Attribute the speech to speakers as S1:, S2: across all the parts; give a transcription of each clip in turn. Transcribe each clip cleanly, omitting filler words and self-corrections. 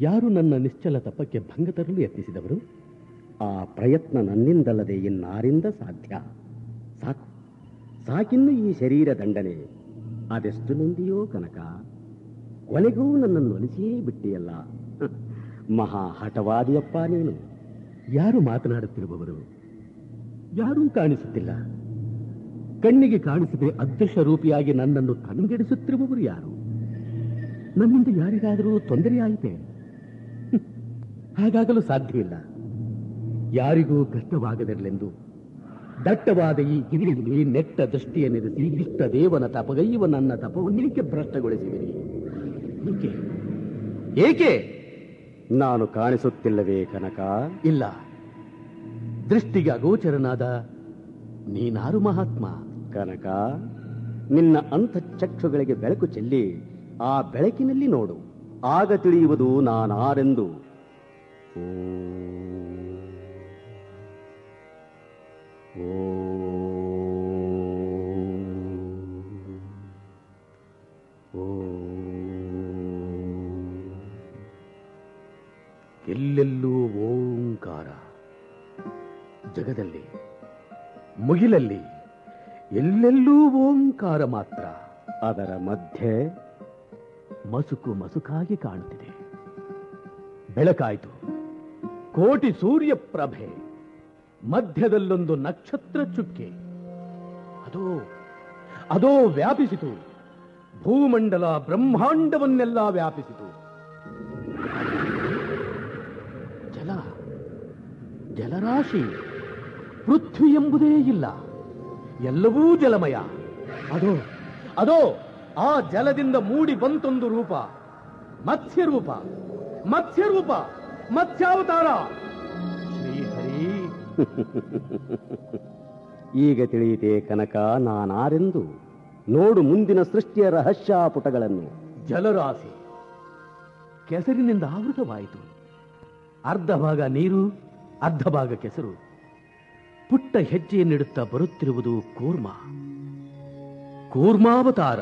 S1: ಯಾರು ನನ್ನ ನಿಶ್ಚಲ ತಪಕ್ಕೆ ಭಂಗ ತರಲು ಯತ್ನಿಸಿದವರು?
S2: ಆ ಪ್ರಯತ್ನ ನನ್ನಿಂದಲ್ಲದೆ ಇನ್ನಾರಿಂದ ಸಾಧ್ಯ? ಸಾಕು, ಸಾಕಿನ್ನು ಈ ಶರೀರ ದಂಡನೆ. ಅದೆಷ್ಟು ನೊಂದಿಯೋ ಕನಕ, ಕೊನೆಗೂ ನನ್ನನ್ನು ಒಲಿಸಿಯೇ ಬಿಟ್ಟಿಯಲ್ಲ. ಮಹಾ ಹಠವಾದಿಯಪ್ಪ ನೀನು.
S1: ಯಾರು ಮಾತನಾಡುತ್ತಿರುವವರು? ಯಾರೂ ಕಾಣಿಸುತ್ತಿಲ್ಲ. ಕಣ್ಣಿಗೆ ಕಾಣಿಸದೆ ಅದೃಶ್ಯ ರೂಪಿಯಾಗಿ ನನ್ನನ್ನು ಕಂಗೆಡಿಸುತ್ತಿರುವವರು ಯಾರು? ನನ್ನಿಂದ ಯಾರಿಗಾದರೂ ತೊಂದರೆಯಾಯಿತೆ? ಹಾಗಾಗಲು ಸಾಧ್ಯವಿಲ್ಲ. ಯಾರಿಗೂ ಕಷ್ಟವಾಗದಿರಲೆಂದು ದಟ್ಟವಾದ ಈ ಗಿರಿಯಲ್ಲಿ ನೆಟ್ಟ ದೃಷ್ಟಿಯನ್ನಿರಿಸಿ ಇಷ್ಟ ದೇವನ ತಪಗೈಯುವ ನನ್ನ ತಪವನ್ನೇಕೆ ಭ್ರಷ್ಟಗೊಳಿಸಿದಿರಿ? ಏಕೆ ಏಕೆ?
S2: ನಾನು ಕಾಣಿಸುತ್ತಿಲ್ಲವೇ ಕನಕ?
S1: ಇಲ್ಲ. ದೃಷ್ಟಿಗೆ ಅಗೋಚರನಾದ ನೀನಾರು ಮಹಾತ್ಮ?
S2: ಕನಕ, ನಿನ್ನ ಅಂತಃಚಕ್ಷುಗಳಿಗೆ ಬೆಳಕು ಚೆಲ್ಲಿ ಆ ಬೆಳಕಿನಲ್ಲಿ ನೋಡು, ಆಗ ತಿಳಿಯುವುದು ನಾನಾರೆಂದು.
S1: ಎಲ್ಲೆಲ್ಲೂ ಓಂಕಾರ. ಜಗದಲ್ಲಿ, ಮುಗಿಲಲ್ಲಿ ಎಲ್ಲೆಲ್ಲೂ ಓಂಕಾರ ಮಾತ್ರ.
S2: ಅದರ ಮಧ್ಯೆ
S1: ಮಸುಕು ಮಸುಕಾಗಿ ಕಾಣುತ್ತಿದೆ. ಬೆಳಕಾಯಿತು, ಕೋಟಿ ಸೂರ್ಯ ಪ್ರಭೆ, ಮಧ್ಯದಲ್ಲೊಂದು ನಕ್ಷತ್ರ ಚುಕ್ಕೆ. ಅದೋ ವ್ಯಾಪಿಸಿತು, ಭೂಮಂಡಲ ಬ್ರಹ್ಮಾಂಡವನ್ನೆಲ್ಲ ವ್ಯಾಪಿಸಿತು. ಜಲರಾಶಿ, ಪೃಥ್ವಿ ಎಂಬುದೇ ಇಲ್ಲ, ಎಲ್ಲವೂ ಜಲಮಯ. ಅದೋ ಆ ಜಲದಿಂದ ಮೂಡಿ ಬಂತೊಂದು ರೂಪ, ಮತ್ಸ್ಯರೂಪ, ಮತ್ಸ್ಯರೂಪ, ಮತ್ಸ್ಯಾವತಾರ. ಶ್ರೀಹರಿ.
S2: ಈಗ ತಿಳಿಯಿತೆ ಕನಕ ನಾನಾರೆಂದು. ನೋಡು ಮುಂದಿನ ಸೃಷ್ಟಿಯ ರಹಸ್ಯ ಪುಟಗಳನ್ನು.
S1: ಜಲರಾಶಿ ಕೆಸರಿನಿಂದ ಆವೃತವಾಯಿತು. ಅರ್ಧ ಭಾಗ ನೀರು, ಅರ್ಧ ಭಾಗ ಕೆಸರು. ಪುಟ್ಟ ಹೆಜ್ಜೆಯನ್ನಿಡುತ್ತಾ ಬರುತ್ತಿರುವುದು ಕೂರ್ಮ, ಕೂರ್ಮಾವತಾರ.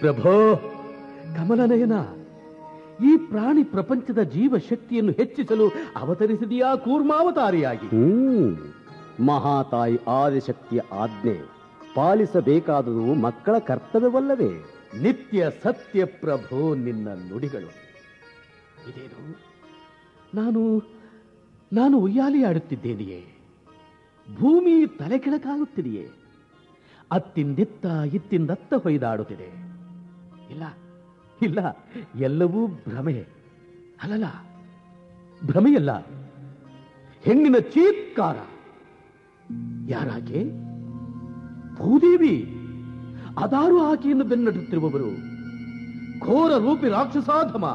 S1: ಪ್ರಭೋ ಕಮಲನಯನ, ಈ ಪ್ರಾಣಿ ಪ್ರಪಂಚದ ಜೀವಶಕ್ತಿಯನ್ನು ಹೆಚ್ಚಿಸಲು ಅವತರಿಸಿದೆಯಾ ಕೂರ್ಮಾವತಾರಿಯಾಗಿ?
S2: ಮಹಾತಾಯಿ ಆದಿಶಕ್ತಿಯ ಆಜ್ಞೆ ಪಾಲಿಸಬೇಕಾದುದು ಮಕ್ಕಳ ಕರ್ತವ್ಯವಲ್ಲವೇ?
S1: ನಿತ್ಯ ಸತ್ಯ ಪ್ರಭೋ ನಿನ್ನ ನುಡಿಗಳು. ಇದೇನು, ನಾನು ಉಯ್ಯಾಲಿ ಆಡುತ್ತಿದ್ದೇನೆಯೇ? ಭೂಮಿ ತಲೆ ಕೆಳಕಾಗುತ್ತಿದೆಯೇ? ಅತ್ತಿಂದಿತ್ತ ಇತ್ತಿಂದತ್ತ ಹೊಯ್ದಾಡುತ್ತಿದೆ. ಇಲ್ಲ ಇಲ್ಲ, ಎಲ್ಲವೂ ಭ್ರಮೆ. ಅಲ್ಲಲ್ಲ, ಭ್ರಮೆಯಲ್ಲ, ಹೆಣ್ಣಿನ ಚೀತ್ಕಾರ. ಯಾರಾಕೆ? ಭೂದೇವಿ. ಅದಾರು ಆಕೆಯನ್ನು ಬೆನ್ನಟ್ಟುತ್ತಿರುವವರು ಘೋರ ರೂಪಿ ರಾಕ್ಷಸಾಧಮ.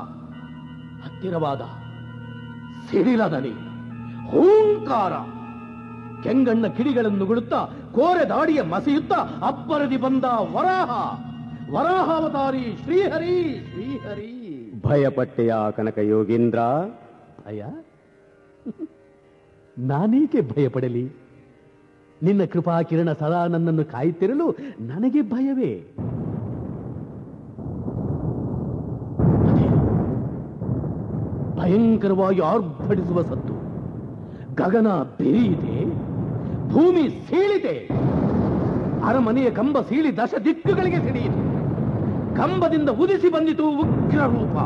S1: ಹತ್ತಿರವಾದ ಸಿಡಿಲದನಿ ಹೂಂಕಾರ. ಕೆಂಗಣ್ಣ ಕಿಡಿಗಳನ್ನು ನುಗುಳುತ್ತಾ ಕೋರೆ ದಾಡಿಯ ಮಸೆಯುತ್ತಾ ಅಬ್ಬರದಿ ಬಂದ ವರಾಹ, ವರಾಹಾವತಾರಿ ಶ್ರೀಹರಿ, ಶ್ರೀಹರಿ.
S2: ಭಯಪಟ್ಟೆಯ ಕನಕ ಯೋಗೀಂದ್ರ?
S1: ಭಯ? ನಾನೇಕೆ ಭಯಪಡಲಿ? ನಿನ್ನ ಕೃಪಾ ಕಿರಣ ಸದಾ ನನ್ನನ್ನು ಕಾಯುತ್ತಿರಲು ನನಗೆ ಭಯವೇ? ಭಯಂಕರವಾಗಿ ಆರ್ಭಟಿಸುವ ಸದ್ದು. ಗಗನ ಬೆರೆಯಿದೆ, ಭೂಮಿ ಸೀಳಿದೆ. ಅರಮನೆಯ ಕಂಬ ಸೀಳಿ ದಶ ದಿಕ್ಕುಗಳಿಗೆ ಸಿಡಿಯಿತು. ಕಂಬದಿಂದ ಉದಿಸಿ ಬಂದಿತು ಉಗ್ರ ರೂಪ.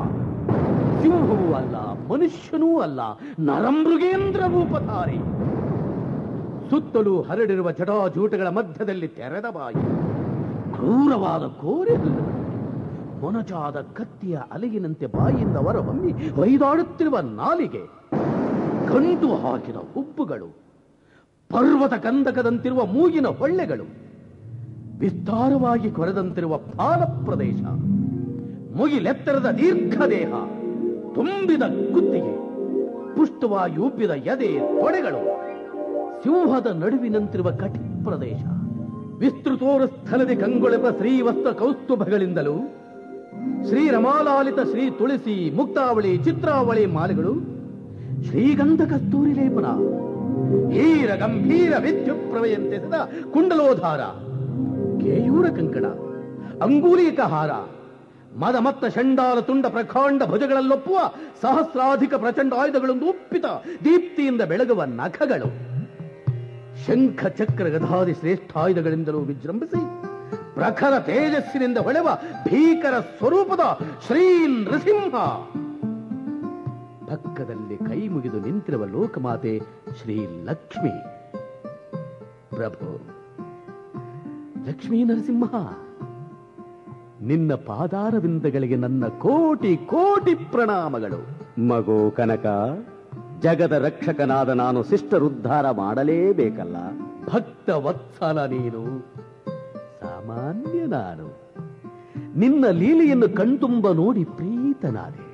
S1: ಸಿಂಹವೂ ಅಲ್ಲ, ಮನುಷ್ಯನೂ ಅಲ್ಲ, ನರಮೃಗೇಂದ್ರ ರೂಪಧಾರಿ. ಸುತ್ತಲೂ ಹರಡಿರುವ ಜಟಾಜೂಟಗಳ ಮಧ್ಯದಲ್ಲಿ ತೆರೆದ ಬಾಯಿ, ಕ್ರೂರವಾದ ಕೋರೆ ಹಲ್ಲು, ಮೊನಚಾದ ಕತ್ತಿಯ ಅಲೆಗಿನಂತೆ ಬಾಯಿಯಿಂದ ಹೊರಹೊಮ್ಮಿ ಹೊಯ್ದಾಡುತ್ತಿರುವ ನಾಲಿಗೆ, ಗಂಟು ಹಾಕಿದ ಹುಬ್ಬುಗಳು, ಪರ್ವತ ಕಂದಕದಂತಿರುವ ಮೂಗಿನ ಹೊಳ್ಳೆಗಳು, ವಿಸ್ತಾರವಾಗಿ ಕೊರೆದಂತಿರುವ ಪಾದ ಪ್ರದೇಶ, ಮುಗಿಲೆತ್ತರದ ದೀರ್ಘದೇಹ, ತುಂಬಿದ ಕುತ್ತಿಗೆ, ಪುಷ್ಟವಾಗಿ ಉಬ್ಬಿದ ಎದೆ ತೊಡೆಗಳು, ಸಿಂಹದ ನಡುವಿನಂತಿರುವ ಕಟಿ ಪ್ರದೇಶ, ವಿಸ್ತೃತೋರ ಸ್ಥಳದಿ ಕಂಗೊಳೆವ ಶ್ರೀವಸ್ತ್ರ ಕೌಸ್ತುಭಗಳಿಂದಲೂ ಶ್ರೀರಮಾಲಾಲಿತ ಶ್ರೀ ತುಳಸಿ, ಮುಕ್ತಾವಳಿ, ಚಿತ್ರಾವಳಿ ಮಾಲೆಗಳು, ಶ್ರೀಗಂಧ ಕಸ್ತೂರಿ ಲೇಪನ, ಹೀರ ಗಂಭೀರ ವಿದ್ಯುತ್ಪ್ರಭೆಯಂತೆಸದ ಕುಂಡಲೋಧಾರ, ಕೇಯೂರ ಕಂಕಣ, ಅಂಗೂಲಿಕ ಹಾರ, ಮದಮತ್ತ ಚಂಡಾಲ ತುಂಡ ಪ್ರಖಾಂಡ ಭುಜಗಳಲ್ಲೊಪ್ಪುವ ಸಹಸ್ರಾಧಿಕ ಪ್ರಚಂಡ ಆಯುಧಗಳೊಂದು ಉಪ್ಪಿತ ದೀಪ್ತಿಯಿಂದ ಬೆಳಗುವ ನಖಗಳು, ಶಂಖ ಚಕ್ರ ಗದಾದಿ ಶ್ರೇಷ್ಠಾಯುಧಗಳಿಂದಲೂ ವಿಜೃಂಭಿಸಿ ಪ್ರಖರ ತೇಜಸ್ಸಿನಿಂದ ಹೊಳೆವ ಭೀಕರ ಸ್ವರೂಪದ ಶ್ರೀ ನೃಸಿಂಹ. ಪಕ್ಕದಲ್ಲಿ ಕೈ ಮುಗಿದು ನಿಂತಿರುವ ಲೋಕಮಾತೆ ಶ್ರೀ ಲಕ್ಷ್ಮಿ. ಪ್ರಭು ಲಕ್ಷ್ಮೀ ನರಸಿಂಹ, ನಿನ್ನ ಪಾದಾರವಿಂದಗಳಿಗೆ ನನ್ನ ಕೋಟಿ ಕೋಟಿ ಪ್ರಣಾಮಗಳು.
S2: ಮಗು ಕನಕ, ಜಗದ ರಕ್ಷಕನಾದ ನಾನು ಶಿಷ್ಟರುದ್ಧಾರ ಮಾಡಲೇಬೇಕಲ್ಲ.
S1: ಭಕ್ತ ವತ್ಸಲ ನೀನು, ಸಾಮಾನ್ಯ ನಾನು. ನಿನ್ನ ಲೀಲೆಯನ್ನು ಕಣ್ತುಂಬ ನೋಡಿ ಪ್ರೀತನಾದೆ.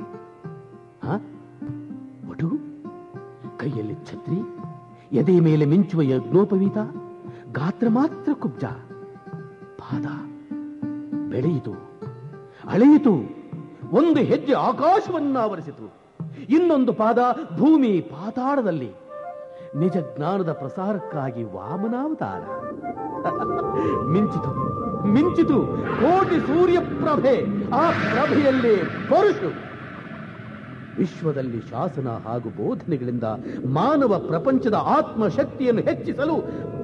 S1: ಒಡು ಕೈಯಲ್ಲಿ ಛತ್ರಿ, ಎದೆ ಮೇಲೆ ಮಿಂಚುವ ಯಜ್ಞೋಪವೀತ, ಗಾತ್ರ ಮಾತ್ರ ಕುಬ್ಜ. ಪಾದ ಬೆಳೆಯಿತು, ಅಳೆಯಿತು, ಒಂದು ಹೆಜ್ಜೆ ಆಕಾಶವನ್ನಾವರಿಸಿತು, ಇನ್ನೊಂದು ಪಾದ ಭೂಮಿ ಪಾತಾಳದಲ್ಲಿ. ನಿಜ ಜ್ಞಾನದ ಪ್ರಸಾರಕ್ಕಾಗಿ ವಾಮನಾವತಾರ. ಮಿಂಚಿತು ಮಿಂಚಿತು ಕೋಟಿ ಸೂರ್ಯ ಪ್ರಭೆ, ಆ ಪ್ರಭೆಯಲ್ಲೇ ಪರುಷು. ವಿಶ್ವದಲ್ಲಿ ಶಾಸನ ಹಾಗೂ ಬೋಧನೆಗಳಿಂದ ಮಾನವ ಪ್ರಪಂಚದ ಆತ್ಮಶಕ್ತಿಯನ್ನು ಹೆಚ್ಚಿಸಲು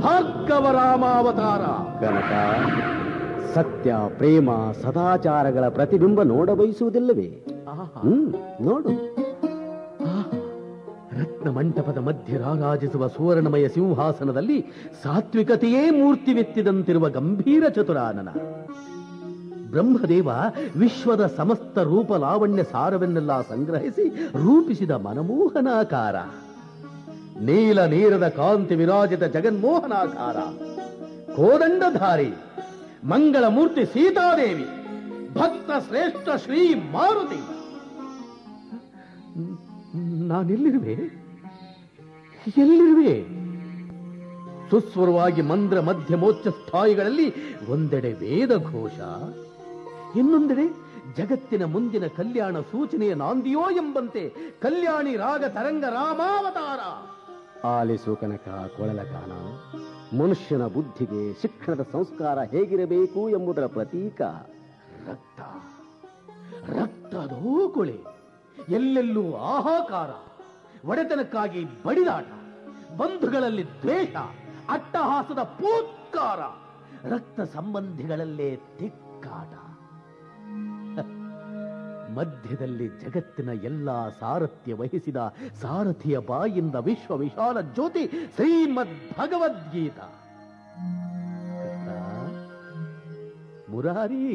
S1: ಭಾರ್ಗವರಾಮಾವತಾರ.
S2: ಕನಕ, ಸತ್ಯ, ಪ್ರೇಮ, ಸದಾಚಾರಗಳ ಪ್ರತಿಬಿಂಬ ನೋಡಬಯಸುವುದಿಲ್ಲವೇ? ನೋಡು.
S1: ರತ್ನ ಮಂಟಪದ ಮಧ್ಯೆ ರಾರಾಜಿಸುವ ಸುವರ್ಣಮಯ ಸಿಂಹಾಸನದಲ್ಲಿ ಸಾತ್ವಿಕತೆಯೇ ಮೂರ್ತಿವೆತ್ತಿದಂತಿರುವ ಗಂಭೀರ ಚತುರಾನನ. ಬ್ರಹ್ಮದೇವ ವಿಶ್ವದ ಸಮಸ್ತ ರೂಪ ಲಾವಣ್ಯ ಸಾರವನ್ನೆಲ್ಲ ಸಂಗ್ರಹಿಸಿ ರೂಪಿಸಿದ ಮನಮೋಹನಾಕಾರ. ನೀಲ ನೀರದ ಕಾಂತಿ ವಿರಾಜಿತ ಜಗನ್ಮೋಹನಾಕಾರ. ಕೋದಂಡಧಾರಿ ಮಂಗಳ ಮೂರ್ತಿ ಸೀತಾದೇವಿ, ಭಕ್ತ ಶ್ರೇಷ್ಠ ಶ್ರೀ ಮಾರುತಿ. ನಾನೆಲ್ಲಿರುವೆ? ಎಲ್ಲಿರುವೆ? ಸುಸ್ವರವಾಗಿ ಮಂದ್ರ ಮಧ್ಯಮೋಚ್ಚ ಸ್ಥಾಯಿಗಳಲ್ಲಿ ಒಂದೆಡೆ ವೇದ ಘೋಷ, ಇನ್ನೊಂದೆಡೆ ಜಗತ್ತಿನ ಮುಂದಿನ ಕಲ್ಯಾಣ ಸೂಚನೆಯ ನಾಂದಿಯೋ ಎಂಬಂತೆ ಕಲ್ಯಾಣಿ ರಾಗ ತರಂಗ ರಾಮಾವತಾರ.
S2: ಆಲಿಸು ಕನಕ ಕೊಳಲಗಾನ. ಮನುಷ್ಯನ ಬುದ್ಧಿಗೆ ಶಿಕ್ಷಣದ ಸಂಸ್ಕಾರ ಹೇಗಿರಬೇಕು ಎಂಬುದರ ಪ್ರತೀಕ.
S1: ರಕ್ತ ರಕ್ತದೋ ಕೊಳೆ, ಎಲ್ಲೆಲ್ಲೂ ಆಹಾಕಾರ, ಒಡೆತನಕ್ಕಾಗಿ ಬಡಿದಾಟ, ಬಂಧುಗಳಲ್ಲಿ ದ್ವೇಷ, ಅಟ್ಟಹಾಸದ ಪೂತ್ಕಾರ, ರಕ್ತ ಸಂಬಂಧಿಗಳಲ್ಲೇ ತಿಕ್ಕಾಟ. ಮಧ್ಯದಲ್ಲಿ ಜಗತ್ತಿನ ಎಲ್ಲಾ ಸಾರಥ್ಯ ವಹಿಸಿದ ಸಾರಥಿಯ ಬಾಯಿಂದ ವಿಶ್ವ ವಿಶಾಲ ಜ್ಯೋತಿ ಶ್ರೀಮದ್ ಭಗವದ್ಗೀತ. ಮುರಾರಿ,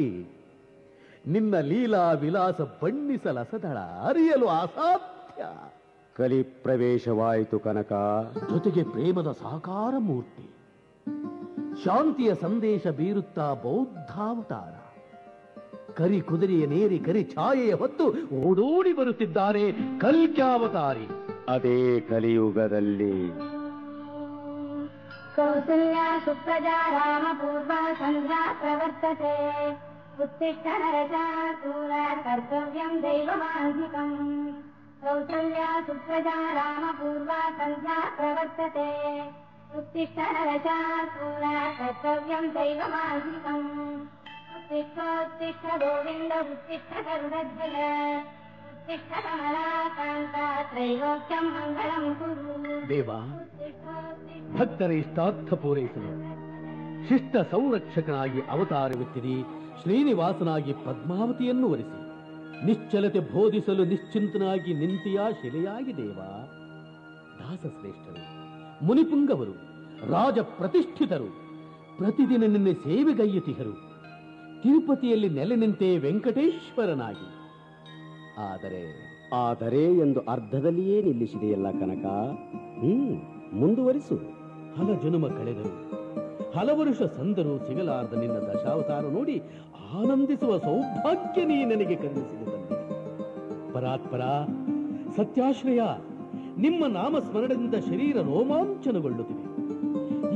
S1: ನಿನ್ನ ಲೀಲಾ ವಿಲಾಸ ಬಣ್ಣಿಸಲಸದಳ, ಅರಿಯಲು ಅಸಾಧ್ಯ.
S2: ಕಲಿ ಪ್ರವೇಶವಾಯಿತು ಕನಕ.
S1: ಜೊತೆಗೆ ಪ್ರೇಮದ ಸಾಕಾರ ಮೂರ್ತಿ, ಶಾಂತಿಯ ಸಂದೇಶ ಬೀರುತ್ತಾ ಬೌದ್ಧಾವತಾರ. ಕರಿ ಕುದುರೆಯ ನೇರಿ ಕರಿ ಛಾಯೆಯ ಹೊತ್ತು ಓಡೋಡಿ ಬರುತ್ತಿದ್ದಾರೆ ಕಲ್ಕ್ಯಾವತಾರಿ.
S2: ಅದೇ ಕಲಿಯುಗದಲ್ಲಿ
S3: ಕೌಸಲ್ಯ ಸುಪ್ರಜಾ ರಾಮ ಪೂರ್ವ ಸಂಧ್ಯಾ ಪ್ರವರ್ತತೆ. ಉತ್ತಿಷ್ಠ ನರಚಾರ್ದೂಲ ಕರ್ತವ್ಯಂ ದೈವಮಾಂಧಿಕಂ. ಕೌಸಲ್ಯ ಸುಪ್ರಜಾ ರಾಮ ಪೂರ್ವ ಸಂಧ್ಯಾ ಪ್ರವರ್ತತೆ. ಉತ್ತಿಷ್ಠ ನರಚಾರ್ದೂಲ ಕರ್ತವ್ಯಂ ದೈವಮಾಂಧಿಕಂ. ಉತ್ತಿಷ್ಠೋತ್ತಿಷ್ಠ ಗೋವಿಂದ ಉತ್ತಿಷ್ಠ ಗರುಡಧ್ವಜ. ಉತ್ತಿಷ್ಠ ಕಮಲಾಕಾಂತ ತ್ರೈಲೋಕ್ಯಂ ಮಂಗಳಂ ಕುರು.
S1: ದೇವ, ಭಕ್ತರ ಇಷ್ಟಾರ್ಥ ಪೂರೈಸಲು ಶಿಷ್ಟ ಸಂರಕ್ಷಕನಾಗಿ ಅವತಾರವೆತ್ತಿರಿ. ಶ್ರೀನಿವಾಸನಾಗಿ ಪದ್ಮಾವತಿಯನ್ನು ವರಿಸಿ ನಿಶ್ಚಲತೆ ಬೋಧಿಸಲು ನಿಶ್ಚಿಂತನಾಗಿ ನಿಂತಿಯ ಶಿಲೆಯಾಗಿ ದೇವ. ದಾಸಶ್ರೇಷ್ಠರು, ಮುನಿಪುಂಗವರು, ರಾಜ ಪ್ರತಿಷ್ಠಿತರು ಪ್ರತಿದಿನ ನಿನ್ನೆ ಸೇವೆಗೈಯುತಿಹರು. ತಿರುಪತಿಯಲ್ಲಿ ನೆಲೆ ನಿಂತೆ ವೆಂಕಟೇಶ್ವರನಾಗಿ.
S2: ಆದರೆ ಎಂದು ಅರ್ಧದಲ್ಲಿಯೇ ನಿಲ್ಲಿಸಿದೆಯಲ್ಲ ಕನಕ. ಮುಂದುವರಿಸು.
S1: ಹಲ ಜನುಮ ಕಳೆದರು, ಹಲವರುಷ ಸಂದರು, ಸಿಗಲಾರ್ದ ನಿನ್ನ ದಶಾವತಾರ ನೋಡಿ ಆನಂದಿಸುವ ಸೌಭಾಗ್ಯ ನೀ ನನಗೆ ಕರುಣಿಸಿದೆ ತಂದೆ. ಪರಾತ್ಪರ, ಸತ್ಯಾಶ್ರಯ, ನಿಮ್ಮ ನಾಮಸ್ಮರಣದಿಂದ ಶರೀರ ರೋಮಾಂಚನಗೊಳ್ಳುತ್ತಿದೆ.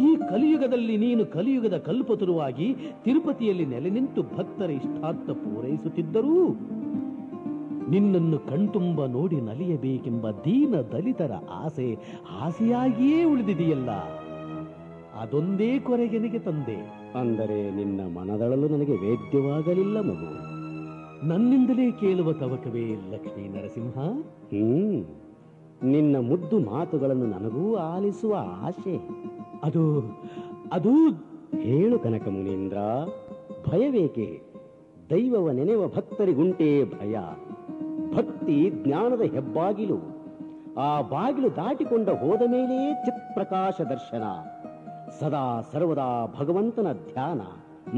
S1: ಈ ಕಲಿಯುಗದಲ್ಲಿ ನೀನು ಕಲಿಯುಗದ ಕಲ್ಪತರುವಾಗಿ ತಿರುಪತಿಯಲ್ಲಿ ನೆಲೆ ನಿಂತು ಭಕ್ತರ ಇಷ್ಟಾರ್ಥ ಪೂರೈಸುತ್ತಿದ್ದರೂ ನಿನ್ನನ್ನು ಕಣ್ತುಂಬ ನೋಡಿ ನಲಿಯಬೇಕೆಂಬ ದೀನ ದಲಿತರ ಆಸೆ ಆಸೆಯಾಗಿಯೇ ಉಳಿದಿದೆಯಲ್ಲ, ಅದೊಂದೇ ಕೊರೆಗೆನಿಗೆ ತಂದೆ.
S2: ಅಂದರೆ ನಿನ್ನ ಮನದಳಲು ನನಗೆ ವೇದ್ಯವಾಗಲಿಲ್ಲ ಮಗು.
S1: ನನ್ನಿಂದಲೇ ಕೇಳುವ ತವಕವೇ ಲಕ್ಷ್ಮೀ ನರಸಿಂಹ.
S2: ನಿನ್ನ ಮುದ್ದು ಮಾತುಗಳನ್ನು ನನಗೂ ಆಲಿಸುವ ಆಶೆ.
S1: ಅದು ಅದು
S2: ಹೇಳು ಕನಕ ಮುನೀಂದ್ರ, ಭಯವೇಕೆ? ದೈವವ ನೆನೆವ ಭಕ್ತರಿಗುಂಟೇ ಭಯ. ಭಕ್ತಿ ಜ್ಞಾನದ ಹೆಬ್ಬಾಗಿಲು. ಆ ಬಾಗಿಲು ದಾಟಿಕೊಂಡ ಹೋದ ಮೇಲೆ ಚಿತ್ಪ್ರಕಾಶ ದರ್ಶನ. ಸದಾ ಸರ್ವದಾ ಭಗವಂತನ ಧ್ಯಾನ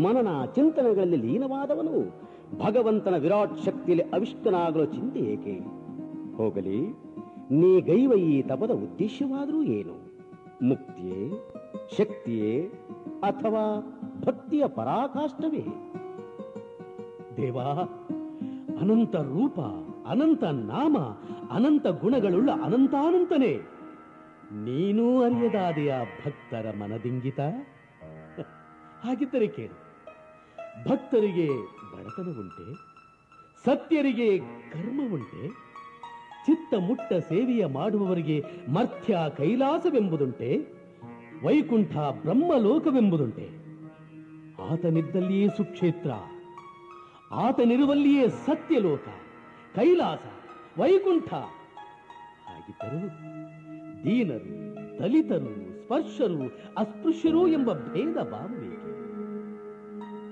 S2: ಮನನ ಚಿಂತನೆಗಳಲ್ಲಿ ಲೀನವಾದವನು ಭಗವಂತನ ವಿರಾಟ್ ಶಕ್ತಿಯಲ್ಲಿ ಅವಿಷ್ಟನಾಗಲು ಚಿಂತೆ ಏಕೆ? ಹೋಗಲಿ, ನೀ ಗೈವ ಈ ತಪದ ಉದ್ದೇಶವಾದರೂ ಏನು? ಮುಕ್ತಿಯೇ, ಶಕ್ತಿಯೇ, ಅಥವಾ ಭಕ್ತಿಯ ಪರಾಕಾಷ್ಠವೇ?
S1: ದೇವಾ, ಅನಂತ ರೂಪ, ಅನಂತ ನಾಮ, ಅನಂತ ಗುಣಗಳುಳ್ಳ ಅನಂತಾನಂತನೇ. ನೀನೂ ಅರಿಯದಾದೆಯ ಭಕ್ತರ ಮನದಿಂಗಿತ? ಹಾಗಿದ್ದರೆ ಕೇಳು. ಭಕ್ತರಿಗೆ ಬಡತನವುಂಟೆ? ಸತ್ಯರಿಗೆ ಕರ್ಮವುಂಟೆ? ಚಿತ್ತ ಮುಟ್ಟ ಸೇವೆಯ ಮಾಡುವವರಿಗೆ ಮರ್ತ್ಯ ಕೈಲಾಸವೆಂಬುದುಂಟೆ? ವೈಕುಂಠ ಬ್ರಹ್ಮಲೋಕವೆಂಬುದುಂಟೆ? ಆತನಿದ್ದಲ್ಲಿಯೇ ಸುಕ್ಷೇತ್ರ, ಆತನಿರುವಲ್ಲಿಯೇ ಸತ್ಯಲೋಕ, ಕೈಲಾಸ, ವೈಕುಂಠ. ಹಾಗಿದ್ದರೂ ದೀನರು, ದಲಿತರು, ಸ್ಪರ್ಶರು, ಅಸ್ಪೃಶ್ಯರು ಎಂಬ ಭೇದ ಭಾವವೇಕೆ?